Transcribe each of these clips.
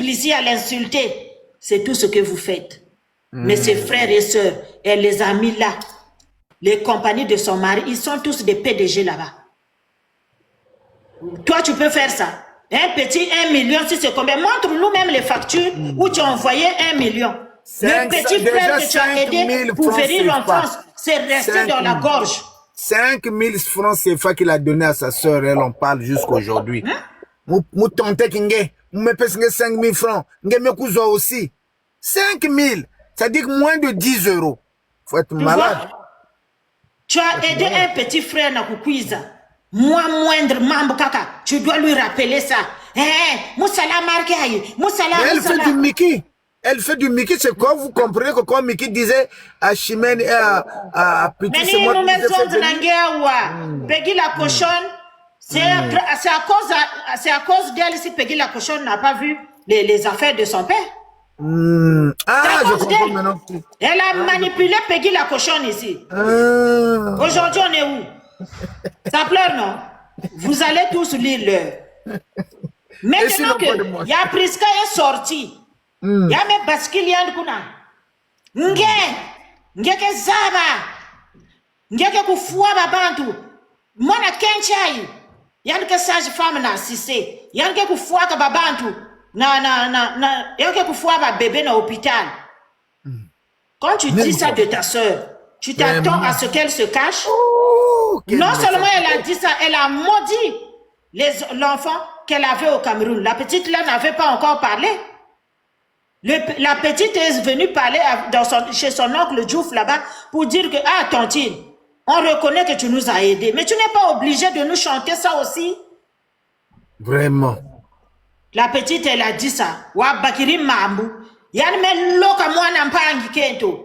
ici à l'insulter. C'est tout ce que vous faites. Mais ses frères et sœurs, elle les a mis là. Les compagnies de son mari, ils sont tous des PDG là-bas. Toi, tu peux faire ça. Un petit 1 million, si c'est combien? Montre-nous même les factures où tu as envoyé 1 million. Le petit frère que tu as aidé pour venir en France, c'est resté dans la gorge. 5 000 francs CFA qu'il a donné à sa sœur, elle en parle jusqu'aujourd'hui. Mou tonte kinge, mou me pèse 5 000 francs, nge me kouzo aussi. 5 000, ça dit moins de 10 euros. Faut être malade. Tu as aidé un petit frère na Kukuiza. Moi moindre mambo kaka, tu dois lui rappeler ça. Moussala marqué, Moussala. Elle fait du Mickey. Elle fait du Mickey, c'est quoi? Vous comprenez que comme Mickey disait à Chimène et à Petit, c'est moi qui Peggy la cochonne, c'est à cause d'elle si Peggy la cochonne n'a pas vu les affaires de son père. Ah, je comprends maintenant. Elle a manipulé Peggy la cochonne ici. Aujourd'hui, on est où? Ça pleure, non? Vous allez tous lire l'heure. Maintenant que Yapriska est sorti, Yame Baskilian Kuna, Ngeke Zaba, Ngeke Kufua Babantu, Mona Kenchai, Yanke sage femme na Sissé, Yanke Kufua Babantu. Yanke Kufua bébé na hôpital. Quand tu dis ça de ta soeur, tu t'attends à ce qu'elle se cache? Non seulement elle a dit ça, elle a maudit l'enfant qu'elle avait au Cameroun. La petite là n'avait pas encore parlé. La petite est venue parler chez son oncle Diouf là-bas pour dire que, ah Tantine, on reconnaît que tu nous as aidés, mais tu n'es pas obligé de nous chanter ça aussi. Vraiment. La petite, elle a dit ça. Wa bakiri mambu. Yann me loka mwana mpangi kento.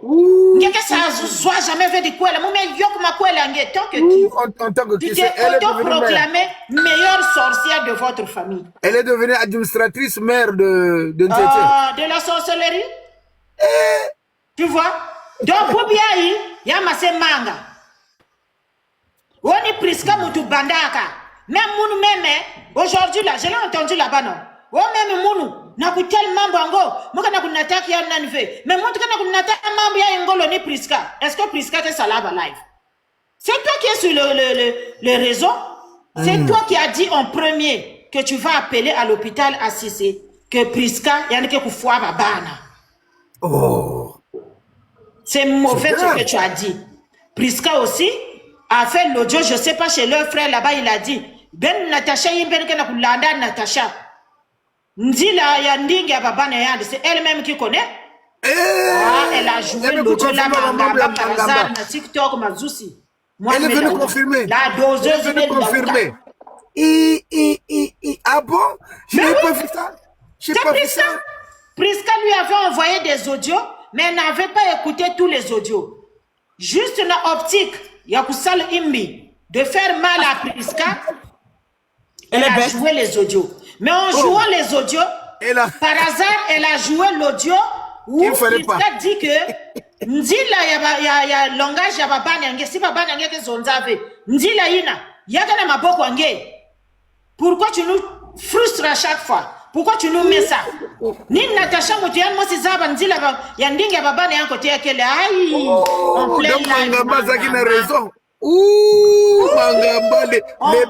Ngeke ça soit jamais fait de quoi la moume yok ma quoi la nge tant que qui. En tant que tu t'es auto-proclamée meilleure sorcière de votre famille. Elle est devenue administratrice mère de Nzete. De la sorcellerie. Tu vois? Donc pour bien y a ma manga. Oni priska mutu bandaka. Même mounou même aujourd'hui là, je l'ai entendu là-bas non. Oh même mounou. Na kutel mambo ango muka na kunataki ya nanive mais montre que na kunataki mambo ya ngolo ni Priska. Est-ce que Priska te salaba live? C'est toi qui es sur le réseau. C'est toi qui as dit en premier que tu vas appeler à l'hôpital à Cissé que Priska yani ke kufwa babana. Oh. C'est mauvais ce que tu as dit. Priska aussi a fait l'audio, je sais pas chez leur frère là-bas, il a dit ben Natacha yimben ke na kulanda Natacha. Ndila ya ndingi ya babane yande, c'est elle-même qui connaît. Elle a joué l'audio là par hasard na TikTok Mazousi. Elle est venue confirmer. La doseuse est venue confirmer. Ah bon? Je n'ai pas vu ça. Je n'ai pas vu ça. Priska lui avait envoyé des audios, mais elle n'avait pas écouté tous les audios. Juste une optique, Yakusal Imbi, de faire mal à Priska. Elle a joué les audios. Mais en jouant les audios, par hasard, elle a joué l'audio où Priska dit que Ndila ya langage ya babane ange, si babane ange ke zonzave. Ndila ina, yaga na maboko ange. Pourquoi tu nous frustres à chaque fois? Pourquoi tu nous mets ça? Ni Natacha Moutian, moi c'est ça, Ndila ya ndingi ya babane ya côté ya kele. Aïe, en plein live. Mangamba a raison. Ouh, Mangamba, les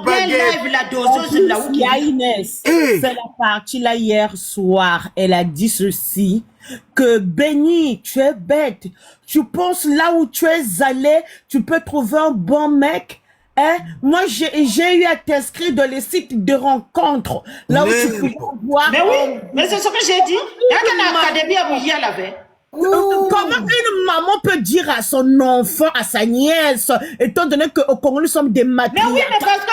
baguettes. La doseuse là où il y a Inès. C'est la partie là hier soir. Elle a dit ceci. Que Béni, tu es bête. Tu penses là où tu es allé, tu peux trouver un bon mec. Hein? Moi, j'ai eu à t'inscrire dans les sites de rencontres. Là où tu peux voir. Mais oui, mais c'est ce que j'ai dit. Il y a une académie à Bouillia là-bas. Comment une maman peut dire à son enfant, à sa nièce, étant donné qu'au Congo, nous sommes des matriarches? Mais oui, mais parce que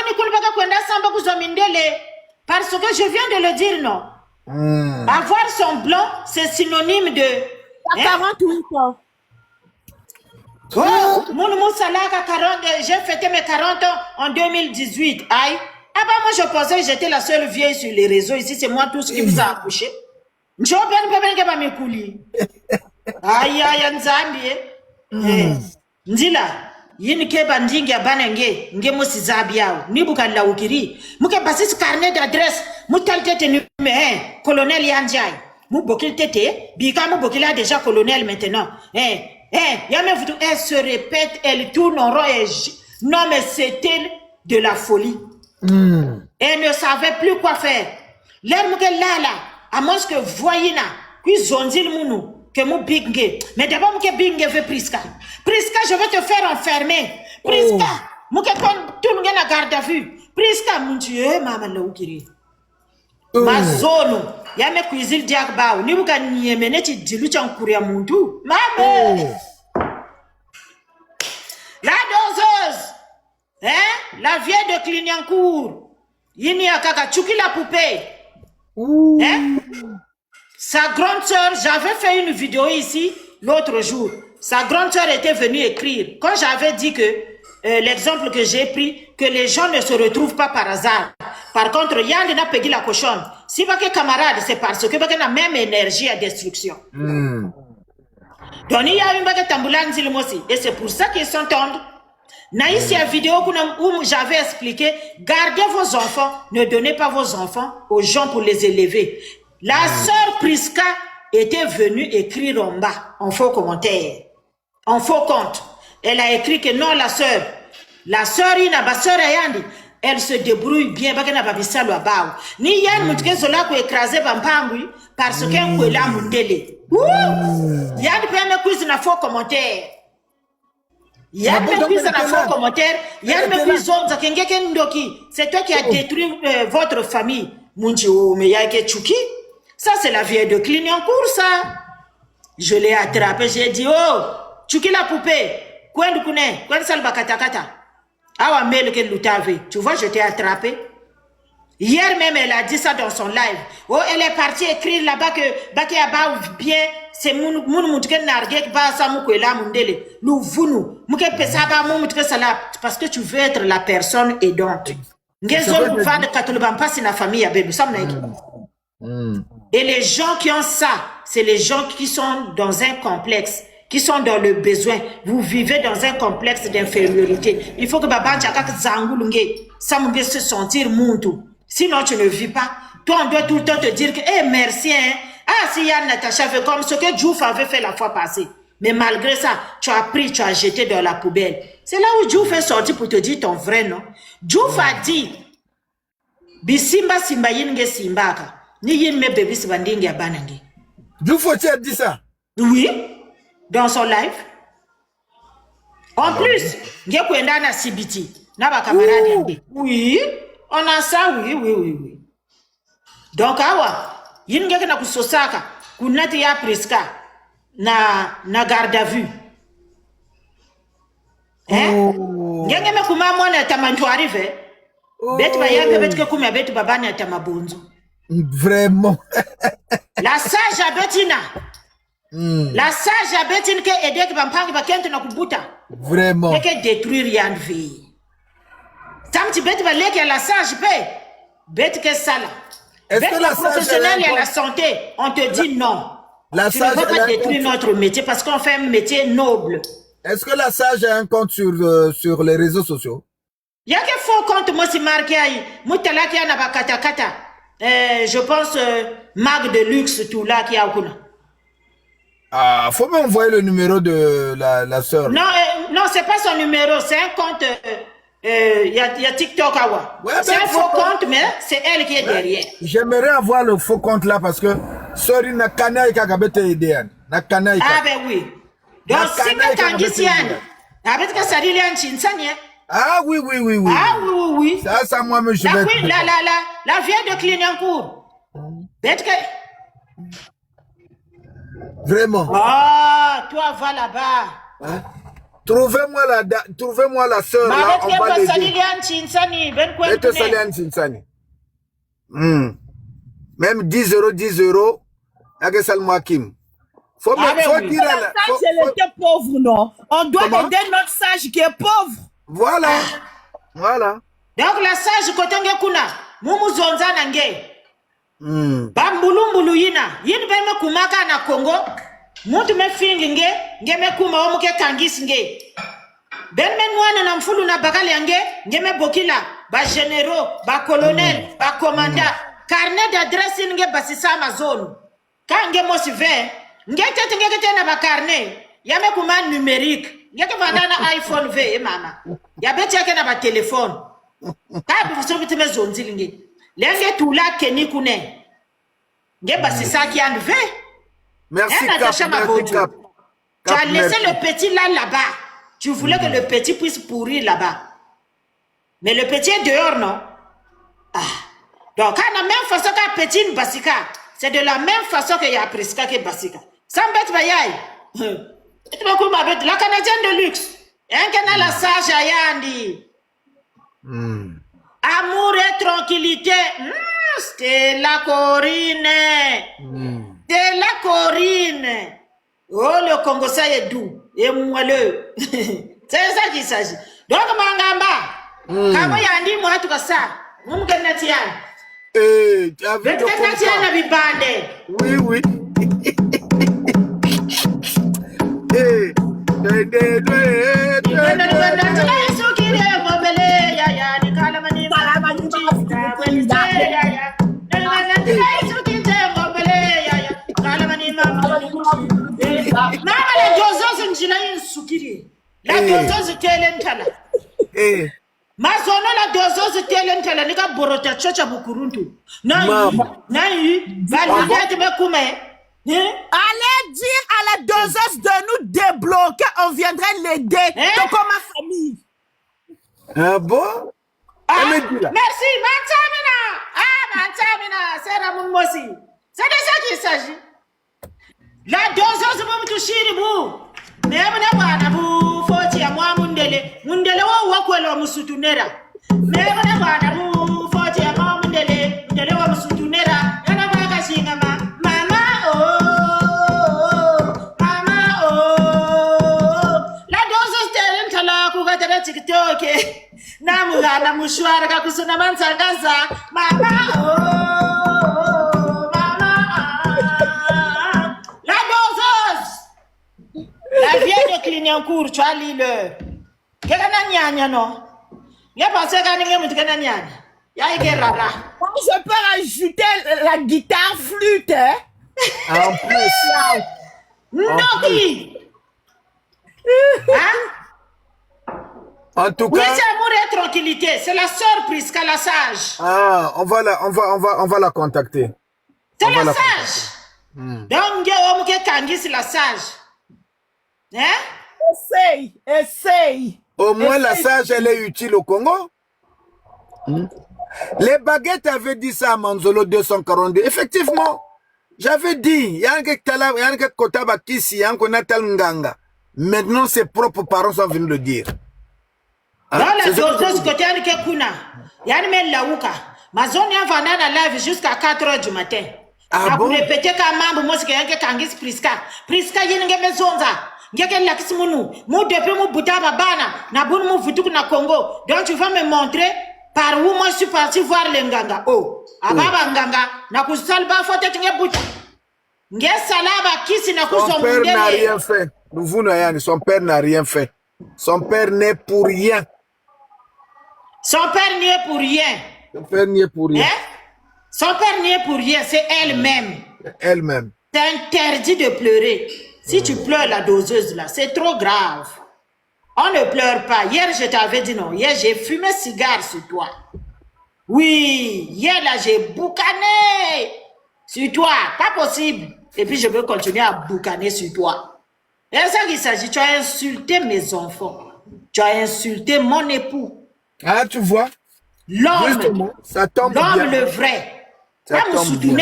parce que je viens de le dire, non? Avoir son blanc, c'est synonyme de... 48 ans. Oh, j'ai fêté mes 40 ans en 2018. Aïe. Ah bah moi je pensais que j'étais la seule vieille sur les réseaux. Ici, c'est moi tout ce qui vous a accouché. Aïe, aïe, Nzambi. Ndila, Yin ke bandingi abana nge musi zabiao. Ni bukan la ukiri. Muke basis carnet d'adresse. Mutal tete numéro 1. Colonel Yanjai. Mou bokil tete. Bika mou bokil a déjà colonel maintenant. Yame vous elle se répète, elle tourne en rond et non mais c'était de la folie. Elle ne savait plus quoi faire. L'air mouke là, à moins que voyez na, qui zonzil mounou. Que mou bingue. Mais d'abord, mouke bingue veut Priska. Priska, je vais te faire enfermer. Priska, mouke tout le monde a garde à vue. Priska, mon Dieu, maman la ukiri. Ma zone, ya me cuisine diagbao. Ni mouka niemene ti dilucha nkouria mundu. Maman. La doseuse. La vieille de Clignancourt. Yini akaka chuki la poupée. Sa grande sœur, j'avais fait une vidéo ici l'autre jour. Sa grande sœur était venue écrire. Quand j'avais dit que l'exemple que j'ai pris, que les gens ne se retrouvent pas par hasard. Par contre, Yann n'a pas dit la cochonne. Si votre camarade, c'est parce que vous avez la même énergie à destruction. Donc il y a une baguette ambulance aussi. Et c'est pour ça qu'ils s'entendent. Dans la vidéo où j'avais expliqué, gardez vos enfants, ne donnez pas vos enfants aux gens pour les élever. La sœur Priska était venue écrire en bas, en faux commentaire, en faux compte. Elle a écrit que non, la sœur Ayandi, elle se débrouille bien, ni Yann Moutke Zola ko écrasé Bampangui parce qu'un ko la mundele. Yann peut me cuisiner un faux commentaire. Yann me cuisine un faux commentaire. Yann me cuisine c'est toi qui as détruit votre famille. Munjio, mais y'a que Chuki. Ça, c'est la vieille de Clignancourt, ça. Je l'ai attrapé, j'ai dit, oh, Chuki la poupée. Quoi de connaît? Quoi de salba katakata? Ah, mais le l'utave. Tu vois, je t'ai attrapé. Hier même, elle a dit ça dans son live. Oh, elle est partie écrire là-bas que Baki Aba bien, c'est moun moutke nargek ba sa mouke la mundele. Nous vounou. Mouke pesaba mou moutke sala. Parce que tu veux être la personne aidante. Ngezol va de katolubampa c'est la famille à bébé. Ça et les gens qui ont ça, c'est les gens qui sont dans un complexe, qui sont dans le besoin. Vous vivez dans un complexe d'infériorité. Il faut que Baba Tchakak Zangulunge, ça me se sentir muntu. Sinon, tu ne vis pas. Toi, on doit tout le temps te dire que, merci, hein. Ah, si Yann Natacha fait comme ce que Djouf avait fait la fois passée. Mais malgré ça, tu as pris, tu as jeté dans la poubelle. C'est là où Djouf est sorti pour te dire ton vrai nom. Djouf a dit, Bisimba Simba Yinge Simbaka. Ni yin me bébé Sibandingi Abanangi. Djouf a dit ça? Oui, dans son live. En plus, il y a un CBT. Oui, on a ça, oui. Donc, awa, yin ngeke na kusosaka, kunati ya Priska, na garde à vue. Ngeke me kuma mwana tamanju arrive. Bet ba yambe bet ke kuma bet babana tamabunzu. Vraiment. La sage à Bettina. La sage à Bettina qui a aidé Bampang Bakent na kubuta. Vraiment. Qui détruire rien de vie. Tamti bet ba leki la sage paix. Bet que sala. Bet que la professionnelle et la santé, on te dit non. La tu sage ne peux pas détruire notre métier parce qu'on fait un métier noble. Est-ce que la sage a un compte sur les réseaux sociaux? Il y a que faux compte moi si marqué aïe. Moutala qui a na bakata kata. Je pense Mag de luxe tout là qui a au Ah, faut m'envoyer le numéro de la sœur. Non, non, c'est pas son numéro, c'est un compte. Il y a TikTok à ouais, c'est un faux compte, mais c'est elle qui est derrière. J'aimerais avoir le faux compte là parce que sorry na kanaï kakabete idéan. Na kanaï. Ah ben oui. Donc si tu t'angisian, avec que ça dit en chinsania. Ah oui. Ah oui. Ça moi me je vais. La vieille de Clignancourt. Bête que. Vraiment. Ah, toi va là-bas. Hein? Trouvez-moi la sœur là, on va l'aider. Même 10 €, avec Salma Kim. Faut dire la sage, elle était pauvre, non? On doit aider notre sage qui est pauvre. Voilà. Donc la sage côté kuna, mumu zonza nange. Bambulumbulu yina, yin beme kumaka na Congo. Muntu me fingi nge me kuma omuke kangisi nge. Ben menwana na mfulu na bakali yange, ngeme bokila, ba généraux, ba colonel, ba commandant, carnet d'adresse nge basisa Amazon. Quand nge mosive, nge tete na ba carnet, yame kuma numérique, nge ke na iPhone V mama. Yabe teke na ba téléphone. Ka bi so bitime zonzi linge. Lenge tula keni kune. Nge basisa ki en V. Merci Cap. Tu as laissé le petit là-bas. Tu voulais que le petit puisse pourrir là-bas. Mais le petit est dehors, non? Ah. Donc, à la même façon qu'un petit Basika, c'est de la même façon qu'il y a Priska que Basika. Sans bête, bayaï. La Canadienne de luxe. Un canal la sage ayandi. Amour et tranquillité. C'est la Corinne. C'est la Corinne. Oh, le Congo, ça est doux et moelleux. C'est ça qu'il s'agit. Donc, Mangamba, comment yandi moi tout ça? Mon Ganatian. Tu as vu le Oui. La doseuse njila insukiri. La doseuse telentala. Mazono la doseuse telentala nika borota chocha bukuruntu. Nai, validate me kume. Allez dire à la doseuse de nous débloquer, on viendrait l'aider. Donc, comme ma famille. Ah bon? Merci, Mantamina. Mantamina, c'est Ramon Mossi. C'est de ça qu'il s'agit. La doseuse va me toucher le bout. Mais on a pas de foti à moi, Mundele. Mundele, ou wakwelo musutunera. Mais on a pas de foti à moi, Mundele. Mundele, ou musutunera. Y'en a pas qu'à mama. La doseuse t'es là, kuga tere TikTok. Namuga na mushwara kakusuna mansangaza. Mama. La vieille de Clignancourt, tu as lu le. Qu'est-ce que tu non? Il y a pensé qu'à n'y Je peux rajouter la guitare flûte, hein? En plus. Non, qui? En tout oui, cas. c'est amour et tranquillité. C'est la sœur Priska, la sage. Ah, on va la contacter. C'est la sage. Donc, on va Kangis, la sage. Hein? Essaye. Au moins, la sage, elle est utile au Congo. Les baguettes avaient dit ça à Manzolo 242. Effectivement, j'avais dit, il y a un Kotaba Kisi, il y a un Konatal Nganga. Maintenant, ses propres parents sont venus le dire. Dans la doseuse côté de Kuna, il y a une laouka. Ma zone est en live jusqu'à 4 h du matin. Ah bon? Pour répéter quand même, moi, c'est qu'il y a Kangis Priska. Priska, il y a une maison. Ngeke lakismunu mu depuis mu butaba bana na bunu mu futuku na Congo. Donc tu vas me montrer par où moi je suis parti voir les nganga. Oh, ababa nganga na kusalba fote tinge buta. Nge salaba kisi na kuzo Son père n'a rien fait. Nous vous n'ayez, son père n'a rien fait. Son père n'est pour rien. Son père n'y est pour rien. Son père n'y est pour rien. Son père n'y est pour rien, c'est elle-même. Elle-même. C'est interdit de pleurer. Si tu pleures la doseuse là, c'est trop grave. On ne pleure pas. Hier, je t'avais dit non. Hier, j'ai fumé cigare sur toi. Oui, hier là, j'ai boucané sur toi. Pas possible. Et puis, je veux continuer à boucaner sur toi. Et c'est ça qu'il s'agit. Tu as insulté mes enfants. Tu as insulté mon époux. Ah, tu vois? L'homme. Ça tombe bien. L'homme le vrai. Ça tombe bien.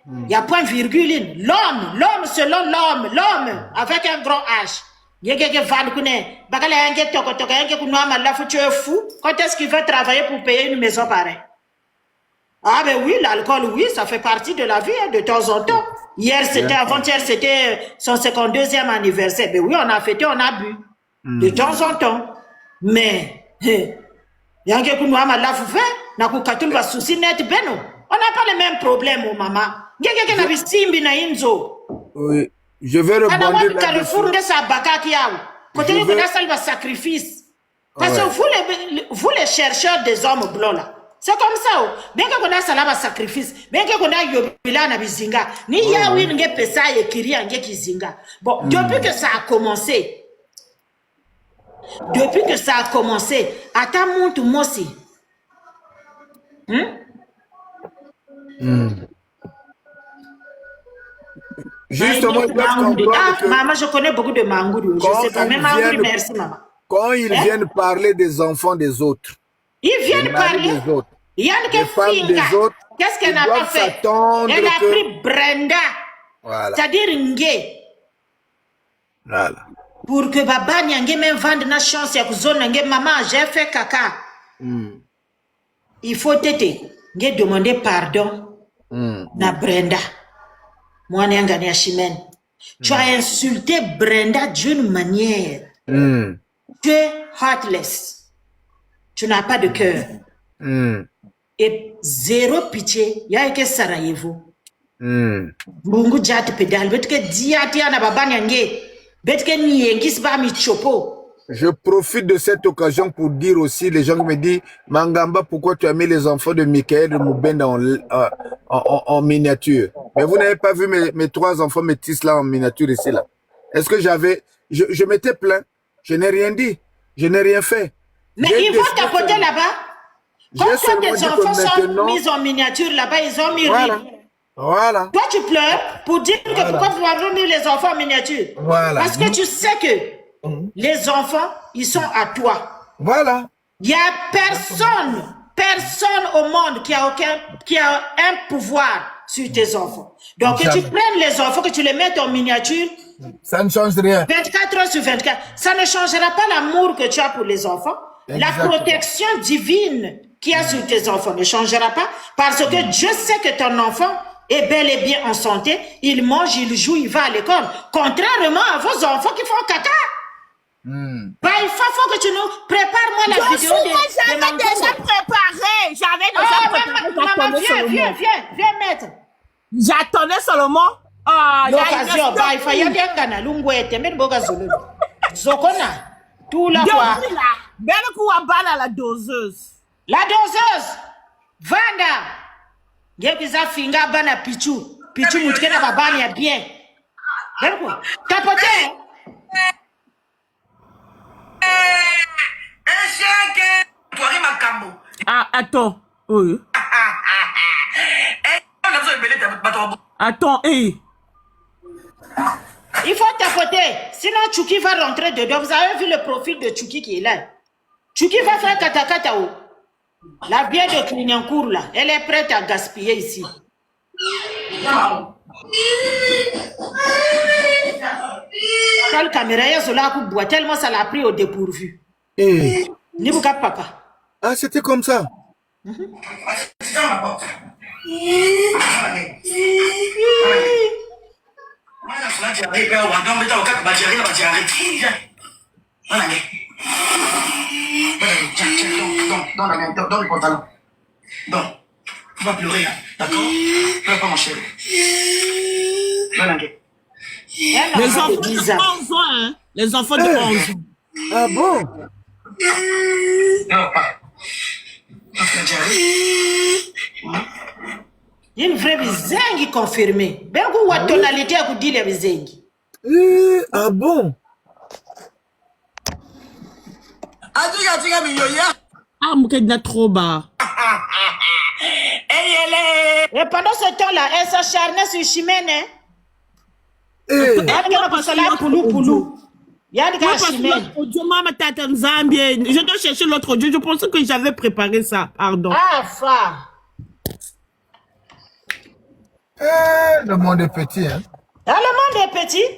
Il y a point virgule. L'homme selon l'homme avec un grand H. Tu es fou. Quand est-ce qu'il va travailler pour payer une maison pareille? Ah ben oui, l'alcool, oui, ça fait partie de la vie, hein, de temps en temps. Hier, c'était, avant-hier, c'était son 52e anniversaire. Ben oui, on a fêté, on a bu. De temps en temps. Mais, on n'a pas les mêmes problèmes, oh, maman. Oui, je vais rebondir là-dessus. Côté de la salle de sacrifice. Parce que vous les chercheurs des hommes blancs là, c'est comme ça. Bien que vous avez un sacrifice, bien que vous avez yobila na bizinga, ni ya oui nge pesa et kiri nge kizinga. Bon, depuis que ça a commencé, attends mon tout mosi. Justement, ils doivent comprendre que maman, je connais beaucoup de Mangoudou. Je sais pas, mais Mangoudou, merci maman. Quand ils viennent parler des enfants des autres, ils viennent parler des autres, il y a des femmes des autres, qu'est-ce qu'elle n'a pas fait? Elle a pris Brenda, c'est-à-dire Ngé. Voilà. Pour que Baba Nyangé même vende la chance, il y a que maman, j'ai fait caca. Il faut t'aider. J'ai demandé pardon à Brenda. Moi, Nyangani Chimène. Tu as insulté Brenda d'une manière. Tu es heartless. Tu n'as pas de cœur. Et zéro pitié. Il y a que Sarajevo. Bungu jati pedal. Betke diati ana baba nyange. Betke niengis ba mi chopo. Je profite de cette occasion pour dire aussi, les gens qui me disent, Mangamba, pourquoi tu as mis les enfants de Michael Moubenda en miniature? Mais vous n'avez pas vu mes 3 enfants métis là en miniature ici là. Est-ce que je m'étais plaint? Je n'ai rien dit. Je n'ai rien fait. Mais ils vont tapoter là-bas. Quand tes enfants sont mis en miniature là-bas, ils ont mis Voilà. Toi, tu pleures pour dire que pourquoi vous avez mis les enfants en miniature. Voilà. Parce que tu sais que les enfants, ils sont à toi. Voilà. Il n'y a personne au monde qui a un pouvoir sur tes enfants. Donc, que tu prennes les enfants, que tu les mettes en miniature, ça ne change rien. 24 heures sur 24, ça ne changera pas l'amour que tu as pour les enfants. Exactement. La protection divine qu'il y a sur tes enfants ne changera pas parce que Dieu sait que ton enfant est bel et bien en santé, il mange, il joue, il va à l'école. Contrairement à vos enfants qui font caca. Bah, il faut que tu nous prépares-moi la vidéo de j'avais déjà préparé. J'avais déjà préparé. Maman, viens mettre. J'attendais seulement. L'occasion, bah, il faut y aller à Ghana, Lungwete, mais Boga Zulu. Zokona, tout la fois. Belle coup à balle à la doseuse. La doseuse, Vanda. Yekiza finga bana pichu. Pichu mutkena babani ya bien. Belle quoi. Tapote. Ah, attends. Oui. Attends, Il faut tapoter. Sinon, Chouki va rentrer dedans. Vous avez vu le profil de Chouki qui est là. Chouki va faire katakatao. La vieille de Clignancourt, là, elle est prête à gaspiller ici. Quelle caméra, elle boit tellement ça l'a pris au dépourvu. Nibuka papa. Ah, c'était comme ça. Dans le pantalon. Bon, tu vas pleurer, hein, d'accord? Pleure pas, mon chéri. Les enfants de 11 ans, hein? Les enfants de 11 ans. Ah bon? Non, pas. Il y a une vraie bizengi confirmée. Ben, vous avez tonalité à vous dire les bizengi. Ah bon? Ah, Moukeda trop bas. Et pendant ce temps-là, elle s'acharnait sur Chimène. Je dois chercher l'autre audio. Je pensais que j'avais préparé ça. Pardon. Ah, fa. Le monde est petit, hein? Ah, le monde est petit?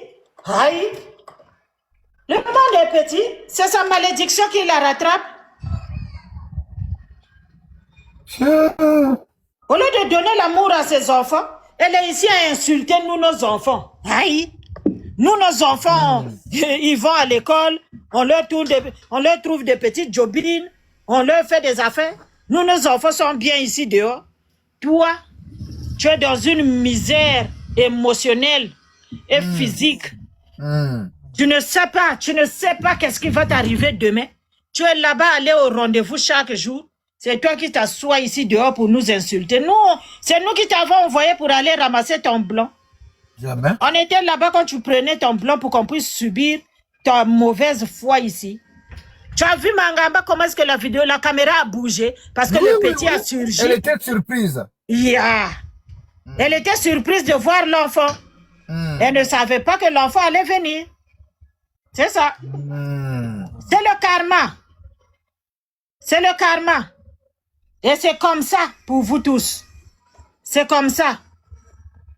Aïe. Le monde est petit. C'est sa malédiction qui la rattrape. Au lieu de donner l'amour à ses enfants, elle est ici à insulter nous, nos enfants. Aïe. Nous, nos enfants, ils vont à l'école, on leur trouve des petites jobines, on leur fait des affaires. Nous, nos enfants sont bien ici dehors. Toi, tu es dans une misère émotionnelle et physique. Tu ne sais pas qu'est-ce qui va t'arriver demain. Tu es là-bas, aller au rendez-vous chaque jour. C'est toi qui t'assois ici dehors pour nous insulter. Nous, c'est nous qui t'avons envoyé pour aller ramasser ton blanc. Jamais. On était là-bas quand tu prenais ton blanc pour qu'on puisse subir ta mauvaise foi ici. Tu as vu Mangamba comment est-ce que la caméra a bougé parce que le petit a surgi. Elle était surprise. Yeah. Elle était surprise de voir l'enfant. Elle ne savait pas que l'enfant allait venir. C'est ça. C'est le karma. C'est le karma. Et c'est comme ça pour vous tous. C'est comme ça.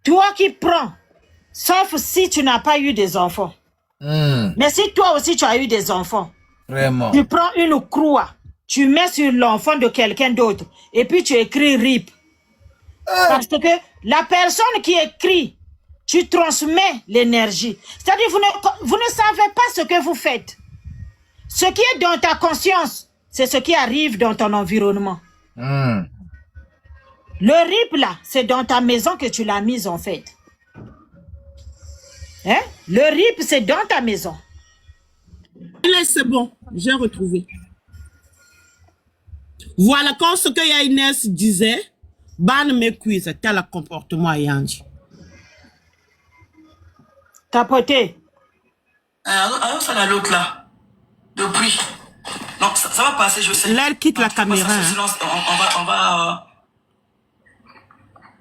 Toi qui prends, sauf si tu n'as pas eu des enfants. Mais si toi aussi tu as eu des enfants, vraiment, tu prends une croix, tu mets sur l'enfant de quelqu'un d'autre et puis tu écris RIP. Parce que la personne qui écrit, tu transmets l'énergie. C'est-à-dire vous ne savez pas ce que vous faites. Ce qui est dans ta conscience, c'est ce qui arrive dans ton environnement. Le RIP là, c'est dans ta maison que tu l'as mise en fait. Hein? Le RIP, c'est dans ta maison. Là, c'est bon, j'ai retrouvé. Voilà quand ce que Inès disait, ban me cuise, tel comportement Yanji. Tapoter. Alors, ça là, l'autre là. Depuis. Non, ça va passer, je sais. Là, elle quitte la caméra. Hein. Silence, on va.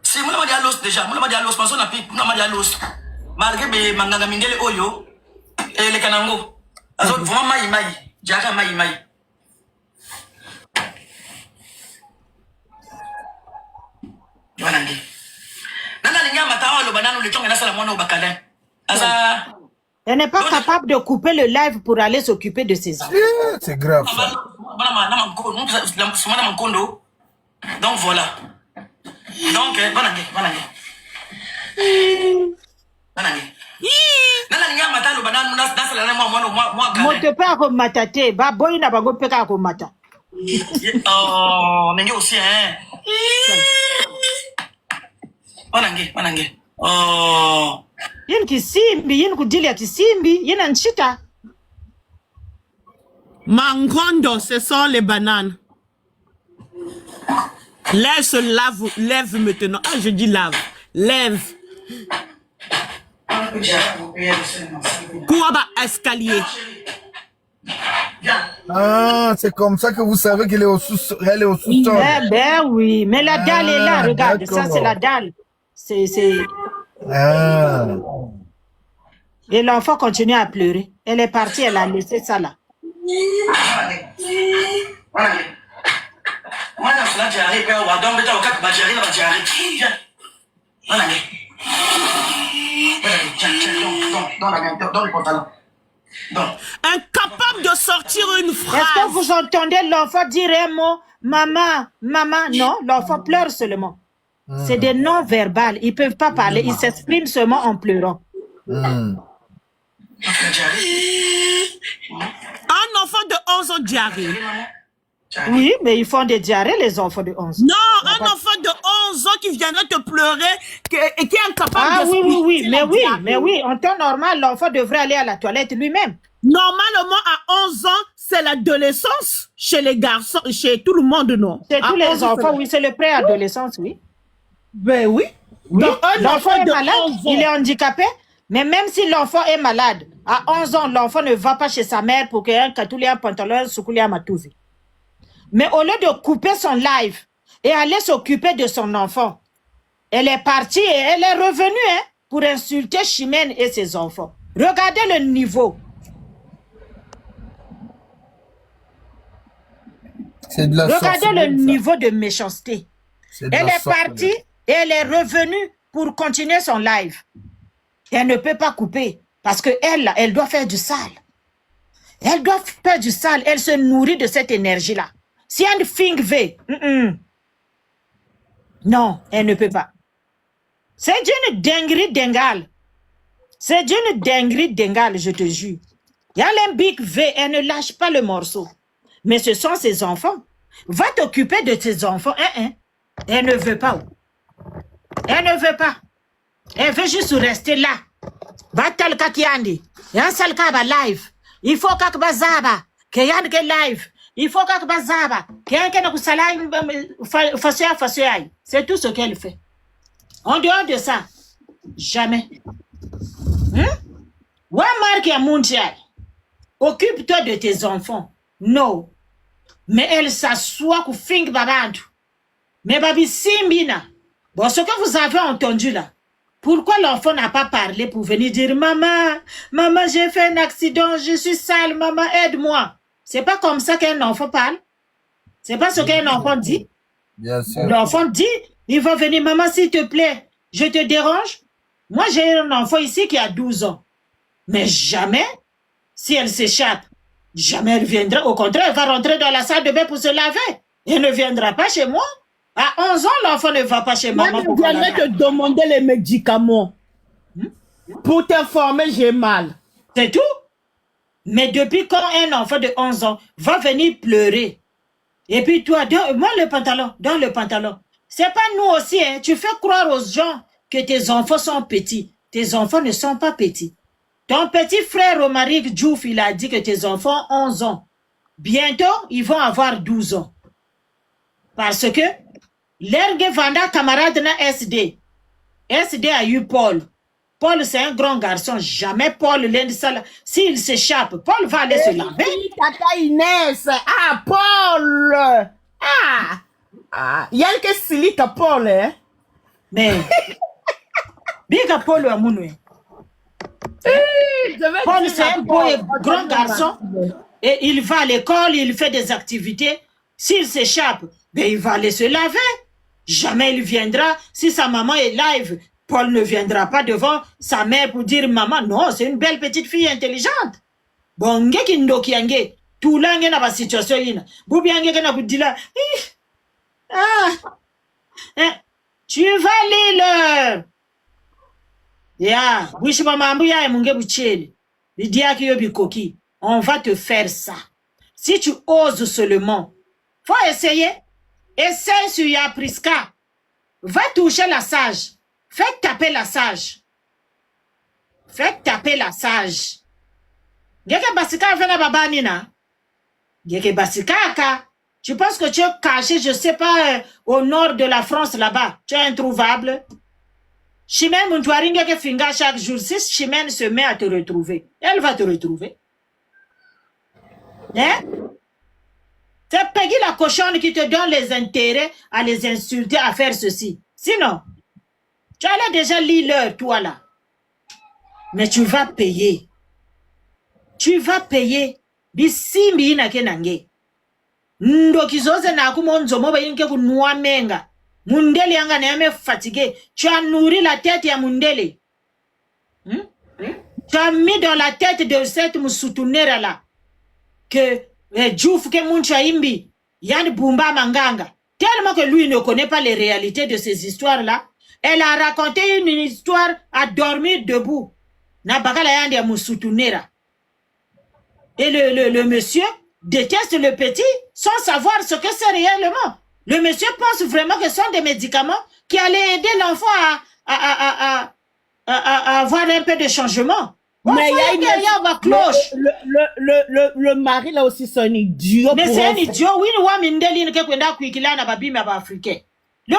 Si, moi, je vais l'os déjà. Moi, je vais l'os. Parce qu'on a pu. Moi, je vais l'os. Malgré que Manganga Mingele Oyo et les Kanango. Alors, vraiment, maï. Diaga maï. Wanangi. Nana linya matawa lo banano le tonga na sala mwana obakala. Asa. Elle n'est pas capable de couper le live pour aller s'occuper de ses enfants. C'est grave. Donc voilà. Donc, Wanangi. Mote pas comme matate, ba boy na bango peka comme mata. Oh, nengi aussi hein. Wanangi. Oh. Yin kisimbi, yin kudilia kisimbi, yin anchita. Mangondo, ce sont les bananes. Là, elle se lève maintenant. Ah, je dis lave. Lève. Kouaba escalier. Ah, c'est comme ça que vous savez qu'elle est au sous-sol. Eh ben oui, mais la dalle est là, regarde, ça c'est la dalle. C'est... Ah. Et l'enfant continue à pleurer. Elle est partie, elle a laissé ça là. Incapable de sortir une phrase. Est-ce que vous entendez l'enfant dire un mot? Maman. Non, l'enfant pleure seulement. C'est des non-verbales. Ils ne peuvent pas parler. Ils s'expriment seulement en pleurant. Un enfant de 11 ans diarrhée. Oui, mais ils font des diarrhées, les enfants de 11 ans. Non, un enfant de 11 ans qui viendrait te pleurer et qui est incapable de mais oui. En temps normal, l'enfant devrait aller à la toilette lui-même. Normalement, à 11 ans, c'est l'adolescence chez les garçons, chez tout le monde, non? C'est tous les enfants, oui, c'est le préadolescence, oui. Ben oui. L'enfant est malade, il est handicapé, mais même si l'enfant est malade, à 11 ans, l'enfant ne va pas chez sa mère pour qu'un katouli un pantalon, soukouli un matouvi. Mais au lieu de couper son live et aller s'occuper de son enfant, elle est partie et elle est revenue pour insulter Chimène et ses enfants. Regardez le niveau. Regardez le niveau de méchanceté. Elle est partie et elle est revenue pour continuer son live. Elle ne peut pas couper parce qu'elle, elle doit faire du sale. Elle doit faire du sale. Elle se nourrit de cette énergie-là. Si elle fait, non, elle ne peut pas. C'est d'une dinguerie dingale. C'est d'une dinguerie dingale, je te jure. Il y a un big V, elle ne lâche pas le morceau. Mais ce sont ses enfants. Va t'occuper de tes enfants. Elle ne veut pas. Elle ne veut pas. Elle veut juste rester là. Batal kakiandi. Yan salka ba live. Il faut kak bazaba. Que yan ke live. Il faut kak bazaba. Que yan ke na kusala fasoya. C'est tout ce qu'elle fait. En dehors de ça, jamais. Wa marque à mondial. Occupe-toi de tes enfants. Non. Mais elle s'assoit pour finir babantu. Mais babi simbina. Bon, ce que vous avez entendu là. Pourquoi l'enfant n'a pas parlé pour venir dire maman, maman, j'ai fait un accident, je suis sale, maman, aide-moi. C'est pas comme ça qu'un enfant parle. C'est pas ce qu'un enfant dit. Bien sûr. L'enfant dit, il va venir, maman, s'il te plaît, je te dérange. Moi, j'ai un enfant ici qui a 12 ans. Mais jamais, si elle s'échappe, jamais elle viendra. Au contraire, elle va rentrer dans la salle de bain pour se laver. Elle ne viendra pas chez moi. À 11 ans, l'enfant ne va pas chez maman. Moi, je viendrai te demander les médicaments. Pour t'informer, j'ai mal. C'est tout. Mais depuis quand un enfant de 11 ans va venir pleurer, et puis toi, moi le pantalon, dans le pantalon, c'est pas nous aussi, hein. Tu fais croire aux gens que tes enfants sont petits. Tes enfants ne sont pas petits. Ton petit frère Romaric Diouf, il a dit que tes enfants ont 11 ans. Bientôt, ils vont avoir 12 ans. Parce que l'ergue vanda camarade na SD. SD a eu Paul. Paul, c'est un grand garçon. Jamais Paul lundi sale. S'il s'échappe, Paul va aller se laver. Tata Inès. Ah, Paul. Ah. Il y a que Silika Paul, hein. Mais, Bika Paul ou Amounoue. Paul, c'est un grand garçon. Et il va à l'école, il fait des activités. S'il s'échappe, ben il va aller se laver. Jamais il viendra. Si sa maman est live, Paul ne viendra pas devant sa mère pour dire maman. Non, c'est une belle petite fille intelligente. Bon, nge kindoki yange. Tout là, nge na ba situation yina. Boubi yange ke na kudila. Tu vas lire. Ya, wish maman mbuya e munge bucheli. Lidia ki yobi koki. On va te faire ça. Si tu oses seulement, faut essayer. Essaye sur Yapriska. Va toucher la sage. Fais taper la sage. Fais taper la sage. Geke basika vena babanina. Geke basika ka. Tu penses que tu es caché, je sais pas, au nord de la France là-bas. Tu es introuvable. Chimène Montouaringa que finga chaque jour. Si Chimène se met à te retrouver, elle va te retrouver. Hein? C'est Peggy la cochonne qui te donne les intérêts à les insulter, à faire ceci. Sinon, tu allais déjà lire l'heure, toi là. Mais tu vas payer. Tu vas payer. Bisimbi ina kenange. Ndo kizoze na kumonzo moba yinke kunua menga. Mundele yanga na yame fatigué. Tu as nourri la tête ya Mundele. Tu as mis dans la tête de cette moussoutounera là que Diouf ke Muncha Imbi, Yann Bumba Manganga. Tellement que lui ne connaît pas les réalités de ces histoires-là. Elle a raconté une histoire à dormir debout. Na bagala yandi ya moussoutounera. Et le monsieur déteste le petit sans savoir ce que c'est réellement. Le monsieur pense vraiment que ce sont des médicaments qui allaient aider l'enfant à avoir un peu de changement. Mais il y a cloche. Le mari là aussi c'est un idiot. Mais c'est un idiot. Oui, le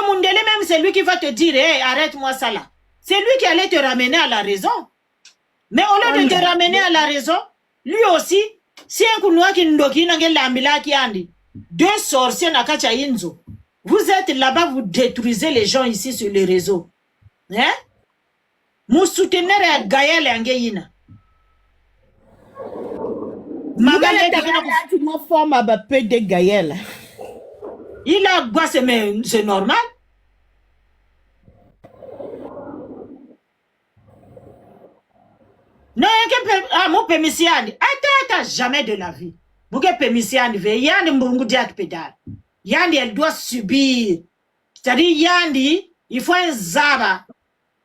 Mundele même c'est lui qui va te dire hey, arrête-moi ça là. C'est lui qui allait te ramener à la raison. Mais au lieu de te ramener à la raison, lui aussi, si un kounoua qui n'doki n'angel l'ambila qui andi, deux sorciers na kacha inzo. Vous êtes là-bas, vous détruisez les gens ici sur les réseaux. Hein? Mou soutenir à Gaël et Angéina. Il a quoi, c'est normal. Non, mon permissiani. Attends, jamais de la vie. Mon permissiani, Yann Mbungudiak pédale. Yandi, elle doit subir. C'est-à-dire, Yandi, il faut un zaba.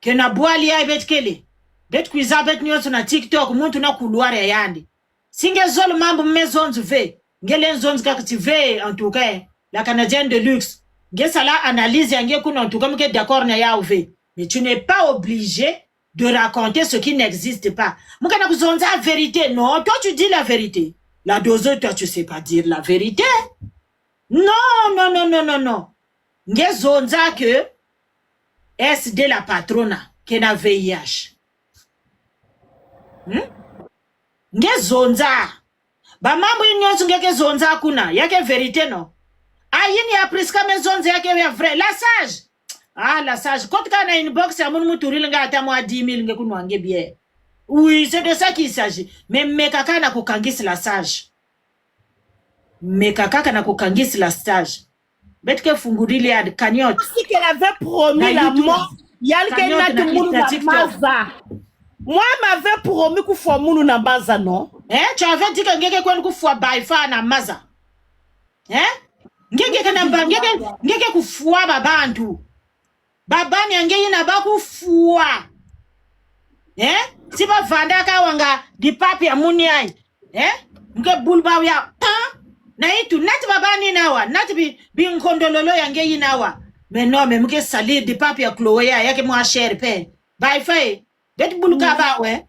Que na boali ya bet kele. Bet kuiza bet nyoto na TikTok, muntu na couloir ya Yandi. Singe zol mambo maisons ve. Ngele zones kaktive, en tout cas, la Canadienne de luxe. Nge sala analyse yange kuna en tout cas, mke d'accord na ya ouve. Mais tu n'es pas obligé de raconter ce qui n'existe pas. Mukana kuzonza la vérité. Non, toi tu dis la vérité. La dose, toi tu sais pas dire la vérité. Non. Nge zonza que SD la patrona qui na VIH. Nge zonza. Ba mambo nyonso ngeke zonza kuna. Yake vérité non. Ayini ya priska me zonza yake ya vrai. La sage. Ah, la sage. Quand tu as une box, à mon moutouril, nga ata moi 10 000 nge kunwange bien. Oui, c'est de ça qu'il s'agit. Mais mekaka na kukangisi la sage. Mekaka na kukangisi la sage. Betke fungurili ya cagnotte. Si qu'elle avait promis la mort, yal qu'elle n'a tout maza. Moi, m'avait promis qu'on faut mounou na maza, non? Tu avais dit que ngeke kwen kufwa baifa na maza. Ngeke kufwa babantu. Babani angeyi na bakufua. Si ba vanda ka wanga di papi ya muni ai. Mke bulba ya na itu nati babani nawa nati bi nkondololo yangeyi nawa. Mais non, mais mke salir di papi ya Chloé yake mwa share pe. Bai fai bet bulka ba we.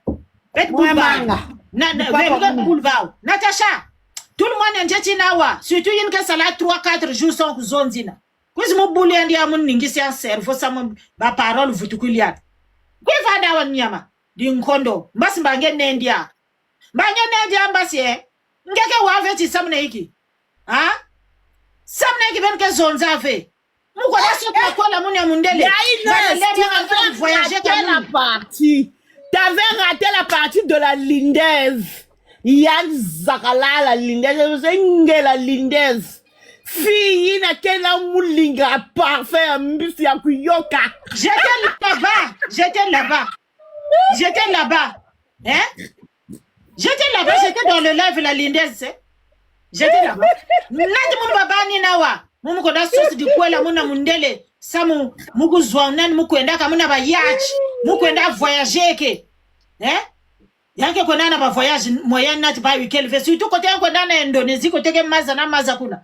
Bet bulba. Na bulba. Natasha. Tout le monde njeti nawa. Surtout yin ka sala 3-4 jours sans kuzonzina. Kwizi mubuli andi ya muningisi ya servo sa ba parole vutukulia. Kwi vada wa nyama di nkondo mbasi mbange nendia. Mbange nendia mbasi ngeke waveti samne iki. Samne iki benke zonza fe. Muko daso kwa kola muni ya mundele. T'avais raté la partie de la lindaise. Yann Zakala la lindaise. C'est la lindaise. Fille, na kena moulinga parfait, mbisi ya kuyoka. J'étais là-bas. J'étais là-bas, j'étais dans le live la lindaise. J'étais là-bas. Nati mun babani nawa. Mumu koda sosi di kwela muna mundele. Samu muku zwanan muku endaka muna ba yacht. Muku enda voyager ke. Yanke kona na ba voyage moyen nati ba weekend ve surtout côté yanko na Indonésie côté ke maza kuna.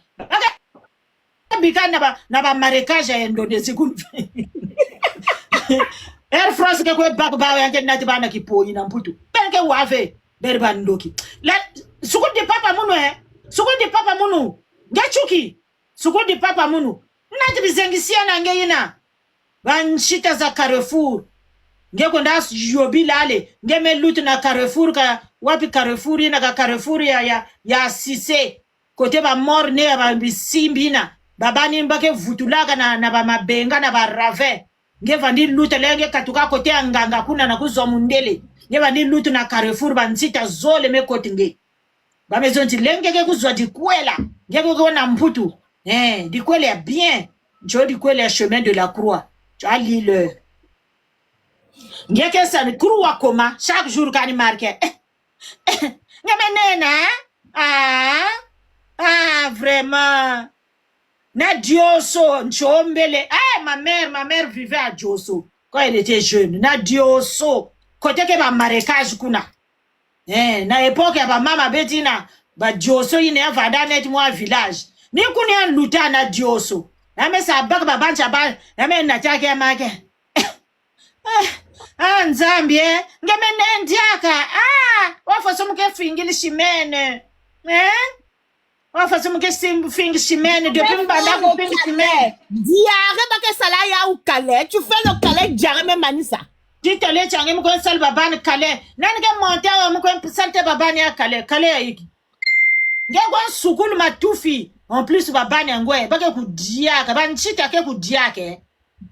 Bika na ba marécage ya Indonésie kuna. Air France ke kwe back ba yanke nati ba na kipoyi na mputu. Benke wave berba ndoki. La suku di papa munu suku di papa munu. Ngachuki. Suku di papa munu. Nati bizengisia na ngeyina. Banshita za Carrefour. Nge konda jobi lale nge me lutu na Carrefour ka wapi Carrefour ina ka Carrefour ya Cissé kote ba morne ba bisimbina babani mbake vutulaka na ba mabenga na ba rave nge vandi lutu lenge katuka kote anganga kuna na kuzo mundele nge vandi lutu na Carrefour ba nsita zole me kote nge ba mezonti lenge ke kuzwa dikwela nge ko na mputu dikwela ya bien njo dikwela ya chemin de la croix tu as l'île. Ngeke san kruwa koma chaque jour kani marke. Ngamenena vraiment. Na Dioso nchombele. Ma mère vivait à Dioso quand elle était jeune. Na Dioso côté ke ba marécage kuna. Na époque ya ba mama betina ba Dioso ine vada net moi village. Ni kuni an luta na Dioso. Na me sa bak ba bancha ba na me na take make. Nzambie ngemene ndiaka wafa muke fingili shimene wafa muke fingi shimene depuis mbanda ko fingi shimene diare bake sala ya ou Calais tu fais le Calais diare même manisa ditale change muko sal babane Calais nani ke monter muko salte babane ya Calais yiki ngego sukulu matufi en plus babane ngwe bake ku diaka banchita ke ku diake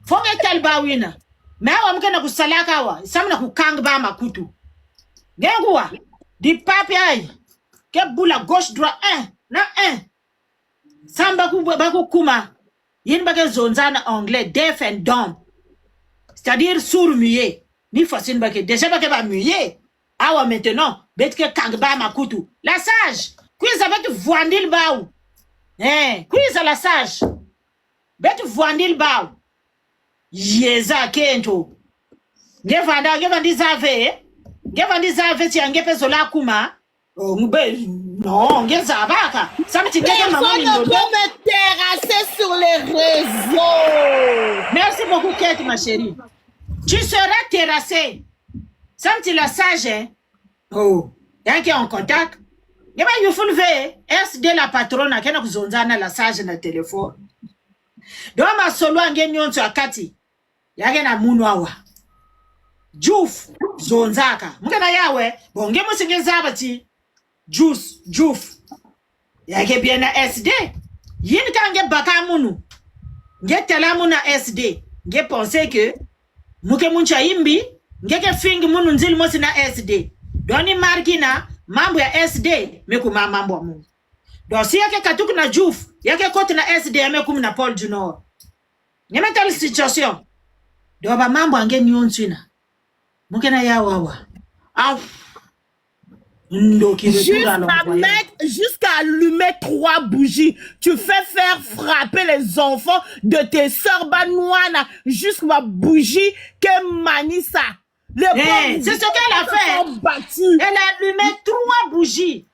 fonge talba wina. Mais awa mkena kusalaka wa samna kukang ba makutu ngengwa di papi ai ke bula gauche droit 1 samba ku ba ku kuma yin ba ke zonzana anglais deaf and dumb c'est-à-dire sourd muet ni facile ba ke déjà ba ke ba muet awa maintenant bet ke kang ba makutu la sage kuiza bet voandil baou kuiza la sage bet voandil baou. Yeza kento. Ngevandi zave ti angepe zola kuma. Non, ngezabaka. Ça me tient maman. Personne ne peut me terrasser sur les réseaux. Merci beaucoup Kate ma chérie. Tu seras terrassée. Samti la sage, hein? Oh, y'a qui est en contact. Y'a pas eu full V, SD la patronne, qui est zonzana la sage na téléphone. Donc, ma solo en gagnant sur Kati. Y'a qui na munwawa. Juf, zonzaka. Mukana yawe, bon, nge musinge zabati. Juf. Y'a qui bien na SD. Yin ka nge baka munu. Nge tela muna SD. Nge pense que, muke muncha imbi, ngeke fingi munu nzili mosi na SD. Doni markina mambo ya SD mekuma mambo ya mungu. Do si yake katuku na Juf, yake kote na SD yamekum na Paul Junior. Nyeme tali situation. Do ba mambo ange nyonsina. Muke na ya wawa. Jusqu'à allumer 3 bougies. Tu fais faire frapper les enfants de tes sœurs banouana jusqu'à bougie que Manissa. C'est ce qu'elle a fait. Elle a allumé 3 bougies.